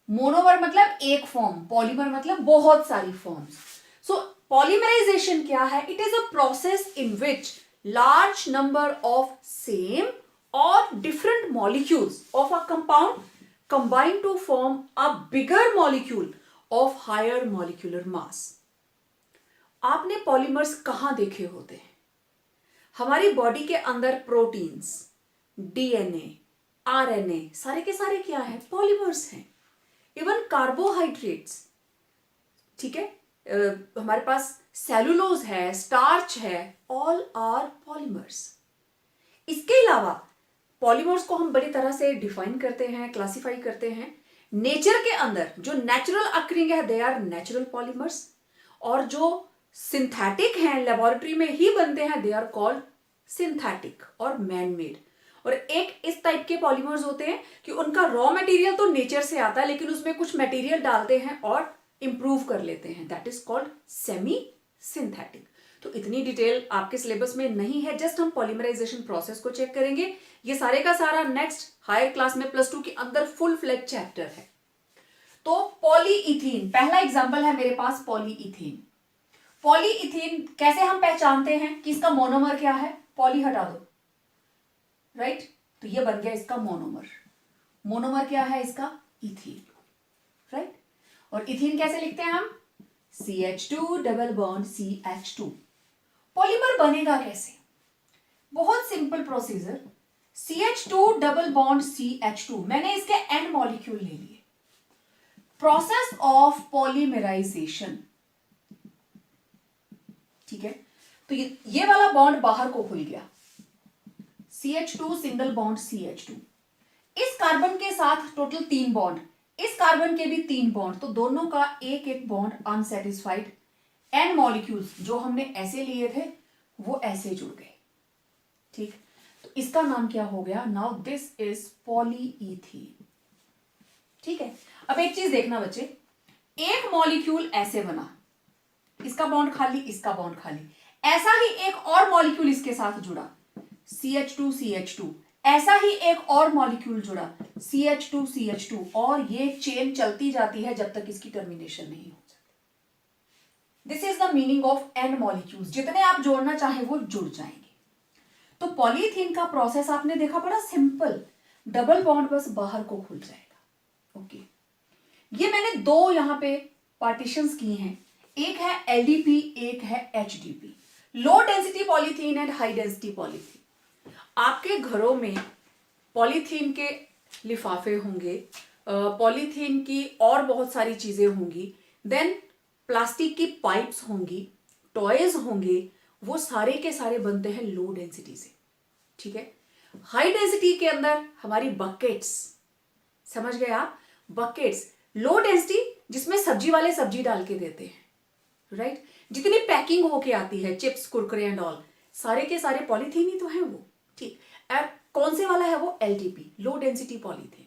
Monomer मतलब एक फॉर्म, पॉलीमर मतलब बहुत सारी फॉर्म्स। सो पॉलीमराइजेशन क्या है, it is a process in which large number of same or different molecules of a compound combine to form a bigger molecule of higher molecular mass। आपने polymers कहां देखे होते हैं, हमारी बॉडी के अंदर प्रोटीन्स, डीएनए, आरएनए, सारे के सारे क्या है, पॉलीमर्स हैं। इवन कार्बोहाइड्रेट्स, ठीक है, हमारे पास सेलुलोज है, स्टार्च है, ऑल आर पॉलीमर्स। इसके अलावा पॉलीमर्स को हम बड़ी तरह से डिफाइन करते हैं, क्लासिफाई करते हैं। नेचर के अंदर जो नेचुरल अक्रिंग है, दे आर नेचुरल पॉलीमर्स, और जो सिंथेटिक हैं, लेबोरेटरी में ही बनते हैं, दे आर कॉल्ड सिंथेटिक और मैन मेड। और एक इस टाइप के पॉलीमर्स होते हैं कि उनका रॉ मटेरियल तो नेचर से आता है, लेकिन उसमें कुछ मटेरियल डालते हैं और इंप्रूव कर लेते हैं, that is called semi synthetic. तो इतनी डिटेल आपके सिलेबस में नहीं है, जस्ट हम पॉलीमराइजेशन प्रोसेस को चेक करेंगे। ये सारे का सारा नेक्स्ट हायर क्लास में +2 के अंदर फुल फ्लेज चैप्टर है। तो पॉलीइथीन पहला एग्जांपल है मेरे पास, पॉलीइथीन। पॉलीइथीन कैसे हम पहचानते हैं कि इसका मोनोमर क्या है, पॉली हटा दो, राइट, तो ये बन गया इसका मोनोमर। मोनोमर क्या है इसका, इथीन, राइट। और इथीन कैसे लिखते हैं हम, CH2 double bond CH2। Polymer बनेगा कैसे, बहुत simple procedure, CH2 double bond CH2, मैंने इसके एंड मॉलिक्यूल ले लिए। प्रोसेस ऑफ पॉलीमराइजेशन, ठीक है, तो ये वाला बॉन्ड बाहर को खुल गया, CH2 सिंगल बॉन्ड CH2। इस कार्बन के साथ टोटल 3 बॉन्ड, इस कार्बन के भी 3 बॉन्ड, तो दोनों का एक एक बॉन्ड अनसेटिस्फाइड। एंड मॉलिक्यूल्स जो हमने ऐसे लिए थे वो ऐसे जुड़ गए, ठीक। तो इसका नाम क्या हो गया? Now this is polyethene. ठीक है, अब एक चीज देखना बच्चे, एक मॉलिक्यूल ऐसे बना, इसका बॉन्ड खाली, इसका बॉन्ड खाली, ऐसा ही एक और मॉलिक्यूल इसके साथ जुड़ा, CH2 CH2, ऐसा ही एक और मॉलिक्यूल जुड़ा, CH2 CH2, और ये चेन चलती जाती है जब तक इसकी टर्मिनेशन नहीं हो जाती। This is the meaning of n molecules, जितने आप जोड़ना चाहे वो जुड़ जाएंगे। तो पॉलीथीन का प्रोसेस आपने देखा, बड़ा सिंपल, डबल बॉन्ड बस बाहर को खुल जाएगा। ओके, ये मैंने दो यहां पे पार्टीशंस की हैं, एक है LDP, एक है HDP, low density polythene and high density polythene. आपके घरों में पॉलीथीन के लिफाफे होंगे, पॉलीथीन की और बहुत सारी चीजें होंगी, देन प्लास्टिक की पाइप्स होंगी, टॉयज होंगे, वो सारे के सारे बनते हैं लो डेंसिटी से। ठीक है, हाई डेंसिटी के अंदर हमारी बकेट्स, समझ गए आप, बकेट्स, लो डेंसिटी जिसमें सब्जी वाले सब्जी डाल के देते हैं, राइट, जितनी पैकिंग होके आती है, चिप्स कुरकुरे एंड ऑल, सारे के सारे पॉलीथीन ही तो है वो। ठीक, और कौन से वाला है वो? LDP, लो डेंसिटी पॉलीथीन।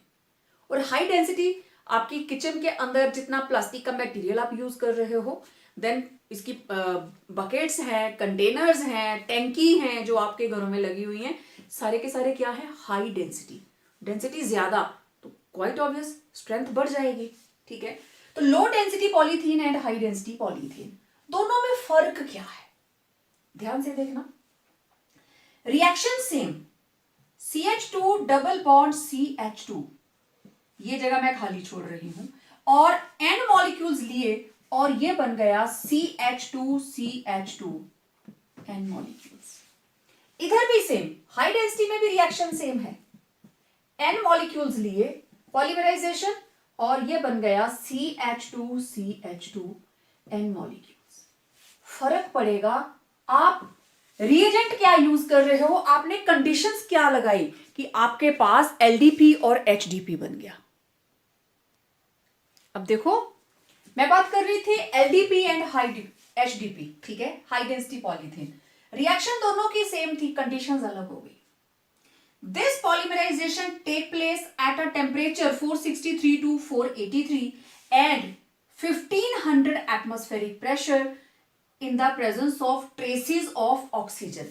और हाई डेंसिटी आपकी किचन के अंदर जितना प्लास्टिक का मटेरियल आप यूज कर रहे हो, देन इसकी बकेट्स हैं, कंटेनर्स हैं, टैंकी हैं जो आपके घरों में लगी हुई हैं, सारे के सारे क्या है? High density. डेंसिटी ज्यादा तो क्वाइट ऑब्वियस स्ट्रेंथ बढ़ जाएगी। ठीक है, तो लो density polythene and high density polythene, दोनों में फर्क क्या है? ध्यान से देखना, reaction same, CH2 double bond CH2, ये जगह मैं खाली छोड़ रही हूं, और N मॉलिक्यूल्स लिए और ये बन गया CH2 CH2, N मॉलिक्यूल्स। इधर भी सेम, हाई डेंसिटी में भी रिएक्शन सेम है, N मॉलिक्यूल्स लिए, पॉलीमराइजेशन, और ये बन गया CH2 CH2, N मॉलिक्यूल्स। फर्क पड़ेगा आप रिएजेंट क्या यूज कर रहे हो, आपने कंडीशंस क्या लगाई कि आपके पास LDP और HDP बन गया। अब देखो, मैं बात कर रही थी LDP एंड HDP, ठीक है, हाई डेंसिटी पॉलीथीन, रिएक्शन दोनों की सेम थी, कंडीशंस अलग हो गई। This polymerisation take place at a temperature 463 to 483 and 1500 atmospheric pressure in the presence of traces of oxygen.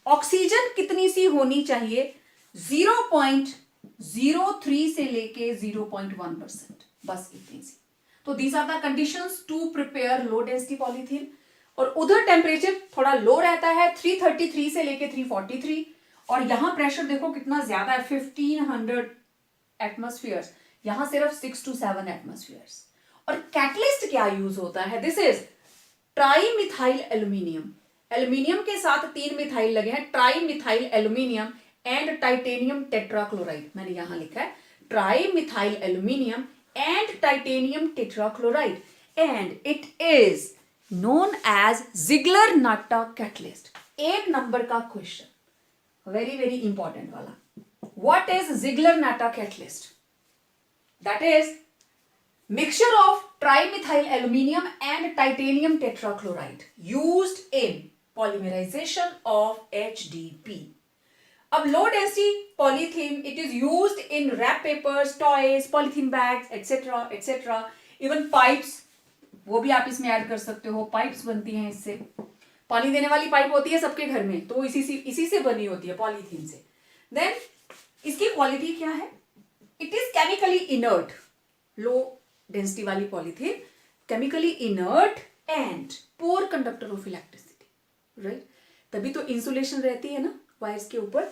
Oxygen कितनी सी होनी चाहिए? 0.03 से लेके 0.1%, बस इतनी सी। तो these are the conditions to prepare low density polythene. और उधर टेम्परेचर थोड़ा लो रहता है, 333 से लेके 343, और यहां प्रेशर देखो कितना ज्यादा है, 1500 एटमॉस्फेयर्स, यहां सिर्फ 6 to 7 एटमॉस्फेयर्स। और कैटलिस्ट क्या यूज होता है? This is trimethyl aluminium, aluminium के साथ 3 मिथाइल लगे हैं, trimethyl aluminium and titanium tetrachloride, मैंने यहां लिखा है trimethyl aluminium and titanium tetrachloride, and it is known as Ziegler Natta catalyst. 1 number का क्वेश्चन, वेरी वेरी इंपॉर्टेंट वाला, what is Ziegler Natta catalyst? That is mixture of trimethyl aluminum and titanium tetrachloride used in polymerization of HDP. अब low density polythene, it is used in wrap papers, toys, polythene bags, etc. etc. Even pipes, वो भी आप इसमें add कर सकते हो, pipes बनती हैं इससे, पानी देने वाली पाइप होती है सबके घर में, तो इसी से बनी होती है, पॉलीथीन से। देन इसकी क्वालिटी क्या है? It is chemically inert, low density वाली polythene chemically inert and poor conductor of electricity, right, तभी तो इंसुलेशन रहती है ना वायर्स के ऊपर।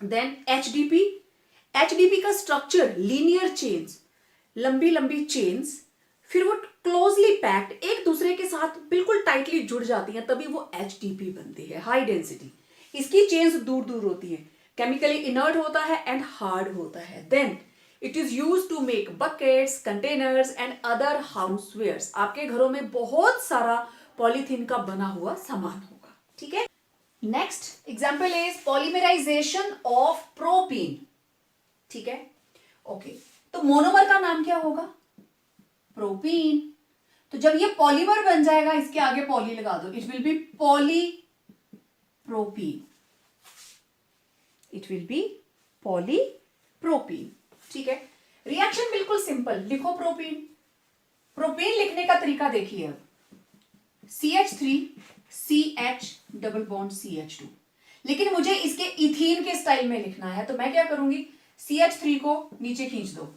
देन HDP का स्ट्रक्चर लीनियर चेन्स, लंबी लंबी चेन्स, फिर वो क्लोजली पैक्ड, एक दूसरे के साथ बिल्कुल टाइटली जुड़ जाती हैं, तभी वो HDP बनती है, हाई डेंसिटी। इसकी चेन्स दूर दूर होती हैं, केमिकली इनर्ट होता है एंड हार्ड होता है। Then it is use to make buckets, containers and other housewares. आपके घरों में बहुत सारा पॉलीथीन का बना हुआ सामान होगा, ठीक है। Next example is polymerisation of propene, ठीक है, ओके। तो मोनोमर का नाम क्या होगा? प्रोपीन। तो जब ये पॉलीमर बन जाएगा, इसके आगे पॉली लगा दो, it will be polypropene. It will be polypropene. ठीक है, रिएक्शन बिल्कुल सिंपल, लिखो प्रोपीन। प्रोपीन लिखने का तरीका देखिए, अब CH3 CH double bond CH2, लेकिन मुझे इसके इथीन के स्टाइल में लिखना है, तो मैं क्या करूंगी, CH3 को नीचे खींच दो,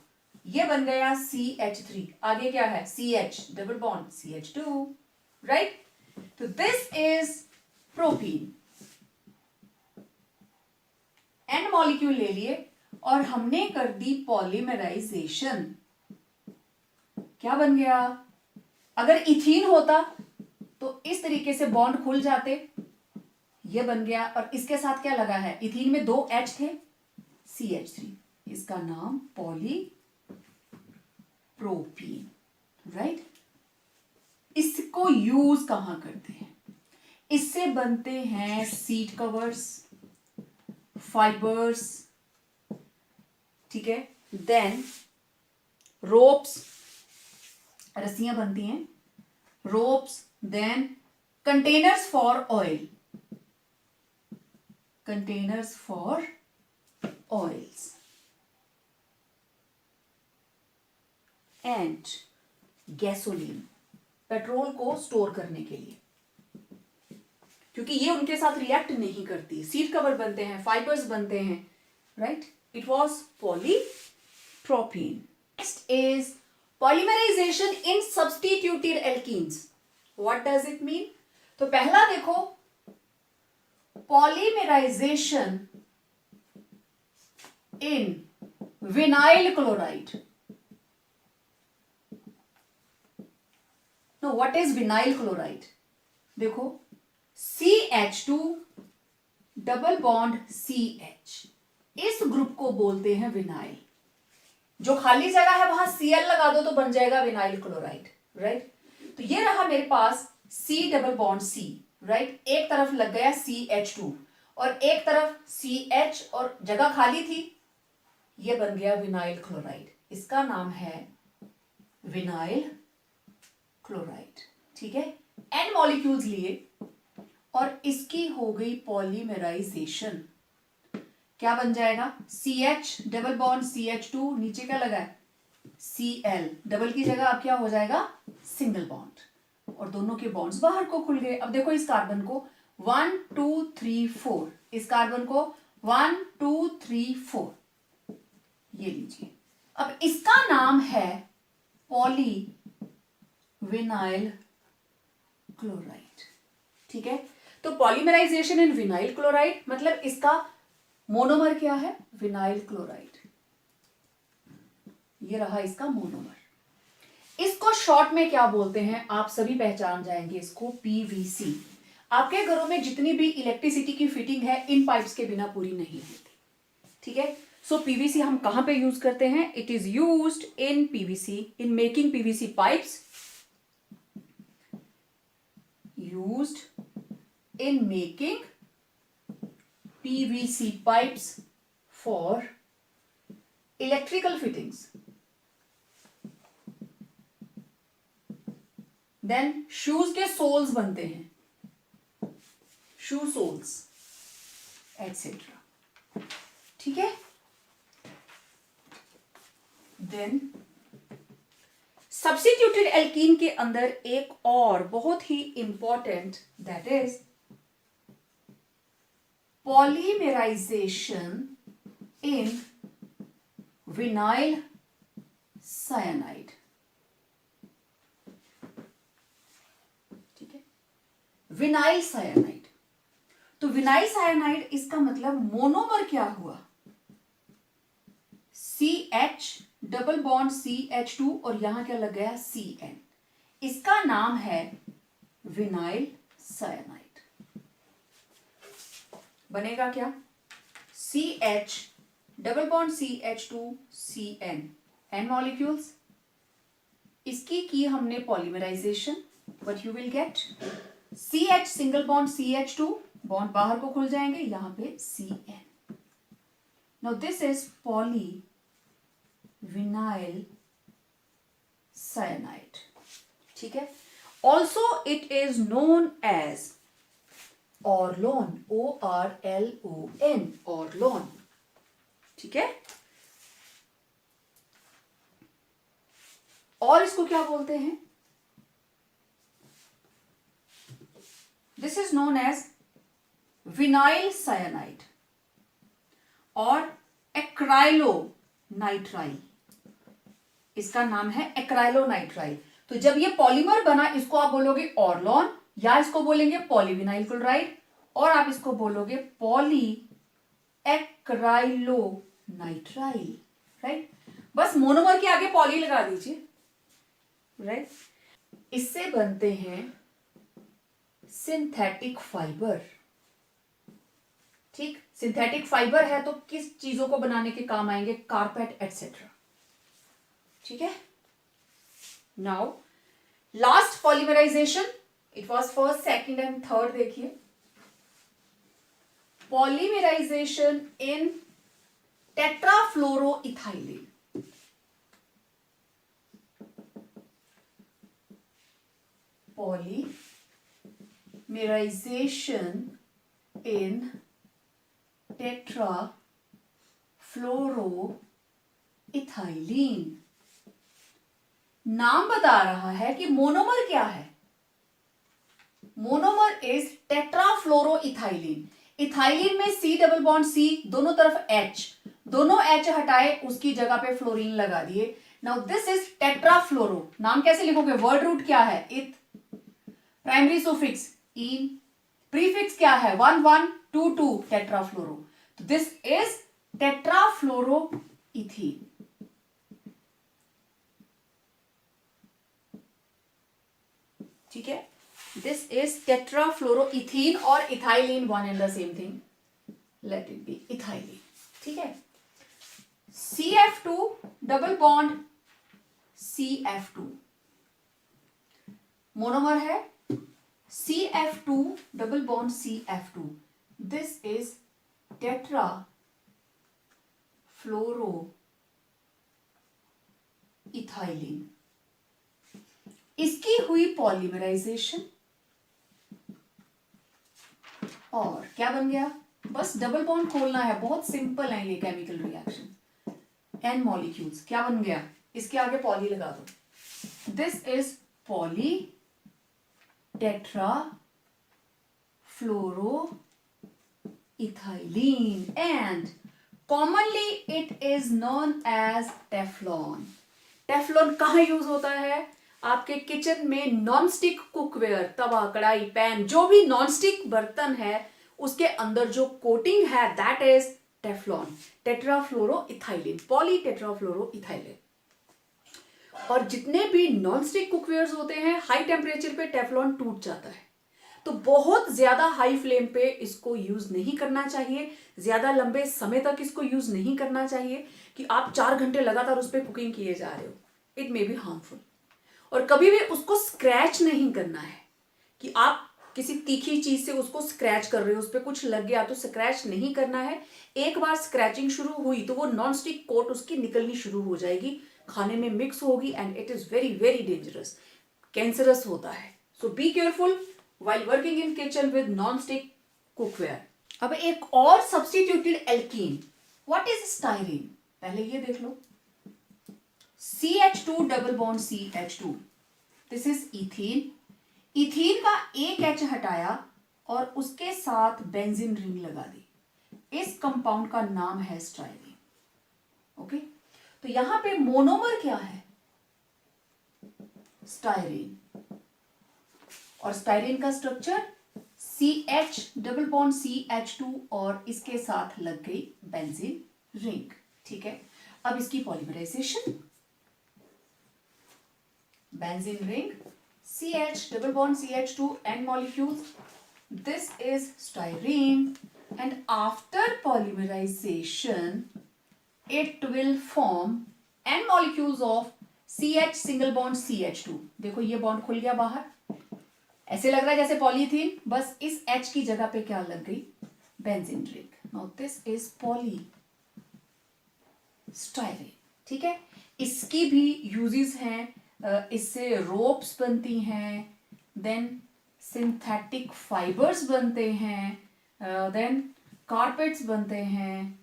ये बन गया CH3, आगे क्या है CH double bond CH2, right. तो this is propene. And molecule ले लिए और हमने कर दी पॉलीमराइजेशन। क्या बन गया, अगर इथीन होता तो इस तरीके से बॉन्ड खुल जाते, ये बन गया, और इसके साथ क्या लगा है, इथीन में 2 H थे, CH3, इसका नाम पॉलीप्रोपीन, राइट। इसको यूज कहां करते हैं, इससे बनते हैं सीट कवर्स, फाइबर्स, ठीक है, देन रोप्स, रस्सियां बनती हैं, ropes, then containers for oil, containers for oils, and gasoline, petrol को स्टोर करने के लिए, क्योंकि ये उनके साथ रिएक्ट नहीं करती, सीट कवर बनते हैं, फाइबर्स बनते हैं, right. It was polypropene. Next is polymerisation in substituted alkenes. What does it mean, तो पहला देखो, polymerisation in vinyl chloride. No, what is vinyl chloride, देखो CH2 डबल बॉन्ड CH, इस ग्रुप को बोलते हैं विनाइल। जो खाली जगह है वहां Cl लगा दो तो बन जाएगा विनाइल क्लोराइड, राइट। तो ये रहा मेरे पास C double bond C, right, एक तरफ लग गया CH2 और एक तरफ CH और जगह खाली थी, ये बन गया विनाइल क्लोराइड, इसका नाम है विनाइल क्लोराइड, ठीक है। N मॉलिक्यूल्स लिए और इसकी हो गई पॉलीमराइजेशन, क्या बन जाएगा, CH डबल बॉन्ड CH2, नीचे क्या लगा है Cl, डबल की जगह अब क्या हो जाएगा सिंगल बॉन्ड, और दोनों के बॉन्ड्स बाहर को खुल गए। अब देखो इस कार्बन को 1 2 3 4, इस कार्बन को 1 2 3 4, ये लीजिए। अब इसका नाम है पॉली विनाइल क्लोराइड, ठीक है। तो पॉलीमराइजेशन इन विनाइल क्लोराइड मतलब इसका मोनोमर क्या है, विनाइल क्लोराइड, ये रहा इसका मोनोमर। इसको शॉर्ट में क्या बोलते हैं, आप सभी पहचान जाएंगे इसको, PVC। आपके घरों में जितनी भी इलेक्ट्रिसिटी की फिटिंग है इन पाइप्स के बिना पूरी नहीं होती, ठीक है। सो PVC हम कहां पे यूज करते हैं, it is used in PVC, in making PVC pipes, used in making PVC pipes for electrical fittings. Then shoes के soles बनते हैं, shoe soles, etc. ठीक है। Then सब्स्टिट्यूटेड एल्कीन के अंदर एक और बहुत ही important, that is polymerisation in vinyl cyanide, ठीक है, विनाइल साइनाइड। तो विनाइल साइनाइड इसका मतलब मोनोमर क्या हुआ, CH डबल बॉन्ड CH2 और यहां क्या लग गया CN, इसका नाम है विनाइल साइनाइड। बनेगा क्या, CH double bond CH2 CN, N molecules, इसकी की हमने polymerisation, what you will get CH single bond CH2, bond बाहर को खुल जाएंगे, यहां पे CN। Now this is poly vinyl cyanide, ठीक है। Also it is known as Orlon, ORLON, Orlon, ठीक है। और इसको क्या बोलते हैं? This is known as vinyl cyanide और एक्राइलोनाइट्राइल, इसका नाम है एक्राइलोनाइट्राइल। तो जब ये पॉलीमर बना, इसको आप बोलोगे ऑर्लोन, या इसको बोलेंगे पॉलीविनाइल क्लोराइड, और आप इसको बोलोगे पॉली एक्राइलोनाइट्राइल, राइट। बस मोनोमर के आगे पॉली लगा दीजिए, राइट। इससे बनते हैं सिंथेटिक फाइबर, ठीक। सिंथेटिक फाइबर है तो किस चीजों को बनाने के काम आएंगे? कारपेट एटसेट्रा, ठीक है। Now last polymerisation, it was first, second and third. देखिए polymerisation in tetrafluoroethylene, polymerization in tetrafluoroethylene। नाम बता रहा है कि मोनोमर क्या है? Monomer is tetrafluoroethylene. इथाइलिन में C डबल बॉन्ड C, दोनों तरफ H, दोनों H हटाए, उसकी जगह पे फ्लोरीन लगा दिए। Now this is tetrafluoro. नाम कैसे लिखोगे? वर्ड रूट क्या है? इथ, प्राइमरी सुफिक्स इन, प्रीफिक्स क्या है? 1 1 2 2, टेट्राफ्लोरो। तो दिस इज टेट्राफ्लोरोइथीन, ठीक है। दिस इज टेट्राफ्लोरोइथीन और ethylene one and the same thing, let it be ethylene, ठीक है। CF2 double bond CF2 monomer है, CF2 double bond CF2, this is tetrafluoroethylene. इसकी हुई पॉलीमराइजेशन और क्या बन गया? बस डबल बॉन्ड खोलना है, बहुत सिंपल है ये केमिकल रिएक्शन। एन मॉलिक्यूल्स, क्या बन गया? इसके आगे पॉली लगा दो, this is poly tetrafluoroethylene and commonly it is known as Teflon. Teflon कहाँ यूज होता है? आपके किचन में नॉन स्टिक कुकवेयर, तवा, कढ़ाई, पैन, जो भी नॉन स्टिक बर्तन है उसके अंदर जो कोटिंग है दैट इज टेफ्लॉन, टेट्राफ्लोरोइथाइलिन, पॉली टेट्राफ्लोरोइथाइलिन। और जितने भी नॉन स्टिक कुकवेयर्स होते हैं, हाई टेम्परेचर पे टेफ्लॉन टूट जाता है। तो बहुत ज्यादा हाई फ्लेम पे इसको यूज नहीं करना चाहिए, ज्यादा लंबे समय तक इसको यूज नहीं करना चाहिए कि आप 4 घंटे लगातार उस पर कुकिंग किए जा रहे हो, इट मे बी हार्मफुल। और कभी भी उसको स्क्रैच नहीं करना है कि आप किसी तीखी चीज से उसको स्क्रैच कर रहे हो, उस पर कुछ लग गया तो स्क्रैच नहीं करना है। एक बार स्क्रैचिंग शुरू हुई तो वो नॉन स्टिक कोट उसकी निकलनी शुरू हो जाएगी, खाने में मिक्स होगी and it is very very dangerous, cancerous होता है। So be careful while working in kitchen with non stick cookware. अब एक और substituted alkene, what is styrene? पहले ये देख लो, CH2 double bond CH2, this is ethene. Ethene का एक H हटाया और उसके साथ बेंजीन रिंग लगा दी, इस कंपाउंड का नाम है स्टाइरीन, ओके। तो यहां पे मोनोमर क्या है? स्टाइरीन, और स्टाइरीन का structure CH double bond CH2 और इसके साथ लग गई बेंजीन रिंग, ठीक है। अब इसकी polymerisation, benzene ring, CH double bond CH2 N molecules, this is styrene, and after polymerization it will form N molecules of CH single bond CH2। देखो ये बॉन्ड खुल गया बाहर, ऐसे लग रहा है जैसे पॉलीथीन, बस इस H की जगह पे क्या लग गई? Benzene ring. Now this is polystyrene, ठीक है। इसकी भी यूजेस हैं, इससे रोप्स बनती हैं, देन सिंथेटिक फाइबर्स बनते हैं, देन कारपेट्स बनते हैं,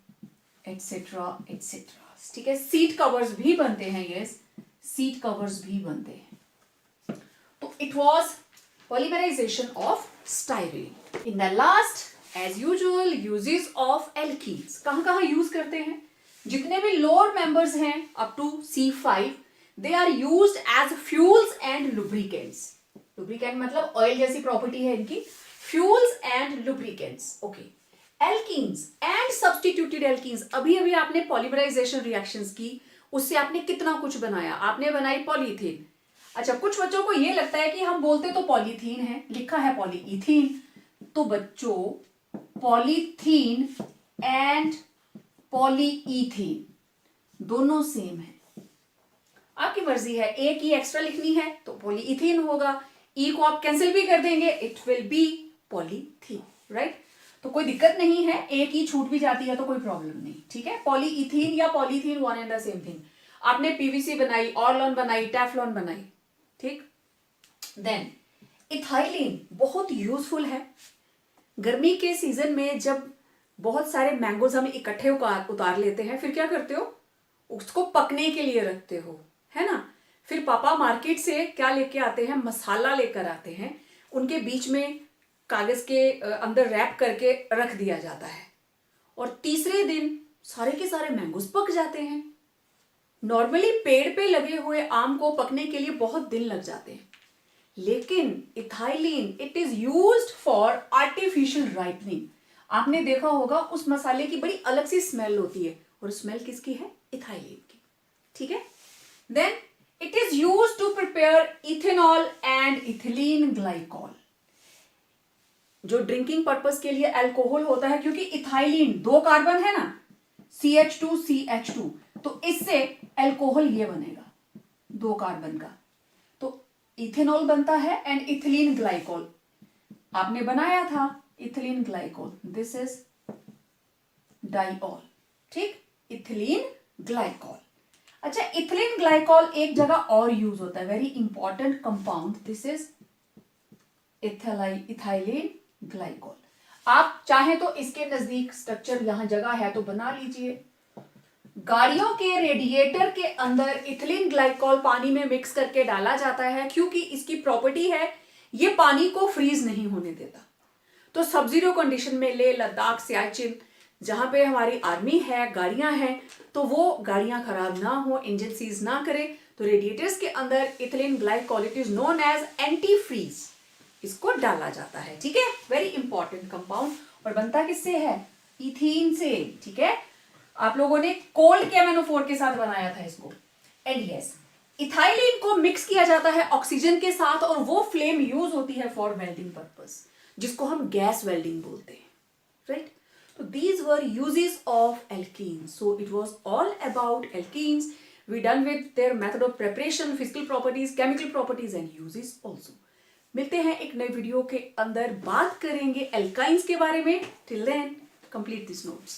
एटसेट्रा एटसेट्रा, ठीक है। सीट कवर्स भी बनते हैं, यस, सीट कवर्स भी बनते हैं। तो it was polymerisation of styrene. In the last as usual uses of alkenes, कहां यूज करते हैं? जितने भी लोअर मेंबर्स हैं up to C5 they are used as fuels and lubricants. Lubricant मतलब ऑयल जैसी प्रॉपर्टी है इनकी, fuels and lubricants, okay. Alkenes and substituted alkenes, अभी अभी आपने पॉलीमराइजेशन रिएक्शंस की, उससे आपने कितना कुछ बनाया, आपने बनाई पॉलीथीन। अच्छा, कुछ बच्चों को ये लगता है कि हम बोलते तो पॉलीथीन है, लिखा है पॉलीइथीन, तो बच्चों पॉलीथीन एंड पॉलीइथीन दोनों सेम है, आपकी मर्जी है, एक ही एक्स्ट्रा लिखनी है तो पॉलीइथीन होगा, ई को आप कैंसिल भी कर देंगे, it will be polythene, right. तो कोई दिक्कत नहीं है, एक ही छूट भी जाती है तो कोई प्रॉब्लम नहीं, ठीक है। पॉलीइथीन या polythene one and the same thing. आपने पीवीसी बनाई, ऑर्लॉन बनाई, टेफ्लॉन बनाई, ठीक। देन इथाइलिन बहुत यूजफुल है। गर्मी के सीजन में जब बहुत सारे मैंगोज हम इकट्ठे उतार लेते हैं, फिर क्या करते हो, उसको पकने के लिए रखते हो, है ना। फिर पापा मार्केट से क्या लेके आते हैं, मसाला लेकर आते हैं, उनके बीच में कागज के अंदर रैप करके रख दिया जाता है, और तीसरे दिन सारे के सारे मैंगोज पक जाते हैं। नॉर्मली पेड़ पे लगे हुए आम को पकने के लिए बहुत दिन लग जाते हैं, लेकिन ethylene it is used for artificial ripening. आपने देखा होगा उस मसाले की बड़ी अलग सी स्मेल होती है, और स्मेल किसकी है, इथाइलिन की, ठीक है। Then it is used to prepare ethanol and ethylene glycol. जो ड्रिंकिंग पर्पस के लिए अल्कोहल होता है, क्योंकि इथाइलिन 2 कार्बन है ना, CH2CH2, तो इससे अल्कोहल ये बनेगा 2 कार्बन का, तो इथेनॉल बनता है एंड इथिलीन ग्लाइकॉल आपने बनाया था, ethylene glycol, this is diol, ठीक, इथिलीन ग्लाइकॉल। अच्छा, इथिलीन ग्लाइकॉल एक जगह और यूज होता है, very important compound, this is ethylene glycol. आप चाहे तो इसके नजदीक स्ट्रक्चर यहां जगह है तो बना लीजिए। गाड़ियों के रेडिएटर के अंदर इथिलीन ग्लाइकॉल पानी में मिक्स करके डाला जाता है, क्योंकि इसकी प्रॉपर्टी है ये पानी को फ्रीज नहीं होने देता। तो सब जीरो कंडीशन में ले लद्दाख, सियाचिन, जहां पे हमारी आर्मी है, गाड़ियां हैं, तो वो गाड़ियां खराब ना हो, इंजन सीज ना करे, तो रेडिएटर्स के अंदर ethylene glycol, it is known as antifreeze, इसको डाला जाता है, ठीक है। वेरी इंपॉर्टेंट कंपाउंड, और बनता किससे है, इथीन से, ठीक है। आप लोगों ने कोल्ड KMnO4 के साथ बनाया था इसको। एंड यस, इथाइलिन को मिक्स किया जाता है ऑक्सीजन के साथ, और वो फ्लेम यूज होती है फॉर वेल्डिंग पर्पस, जिसको हम गैस वेल्डिंग बोलते हैं, right. So these were uses of alkenes. So it was all about alkenes. We done with their method of preparation, physical properties, chemical properties and uses also. मिलते हैं एक नए video के अंदर, बात करेंगे एल्काइंस के बारे में। Till then, complete these notes.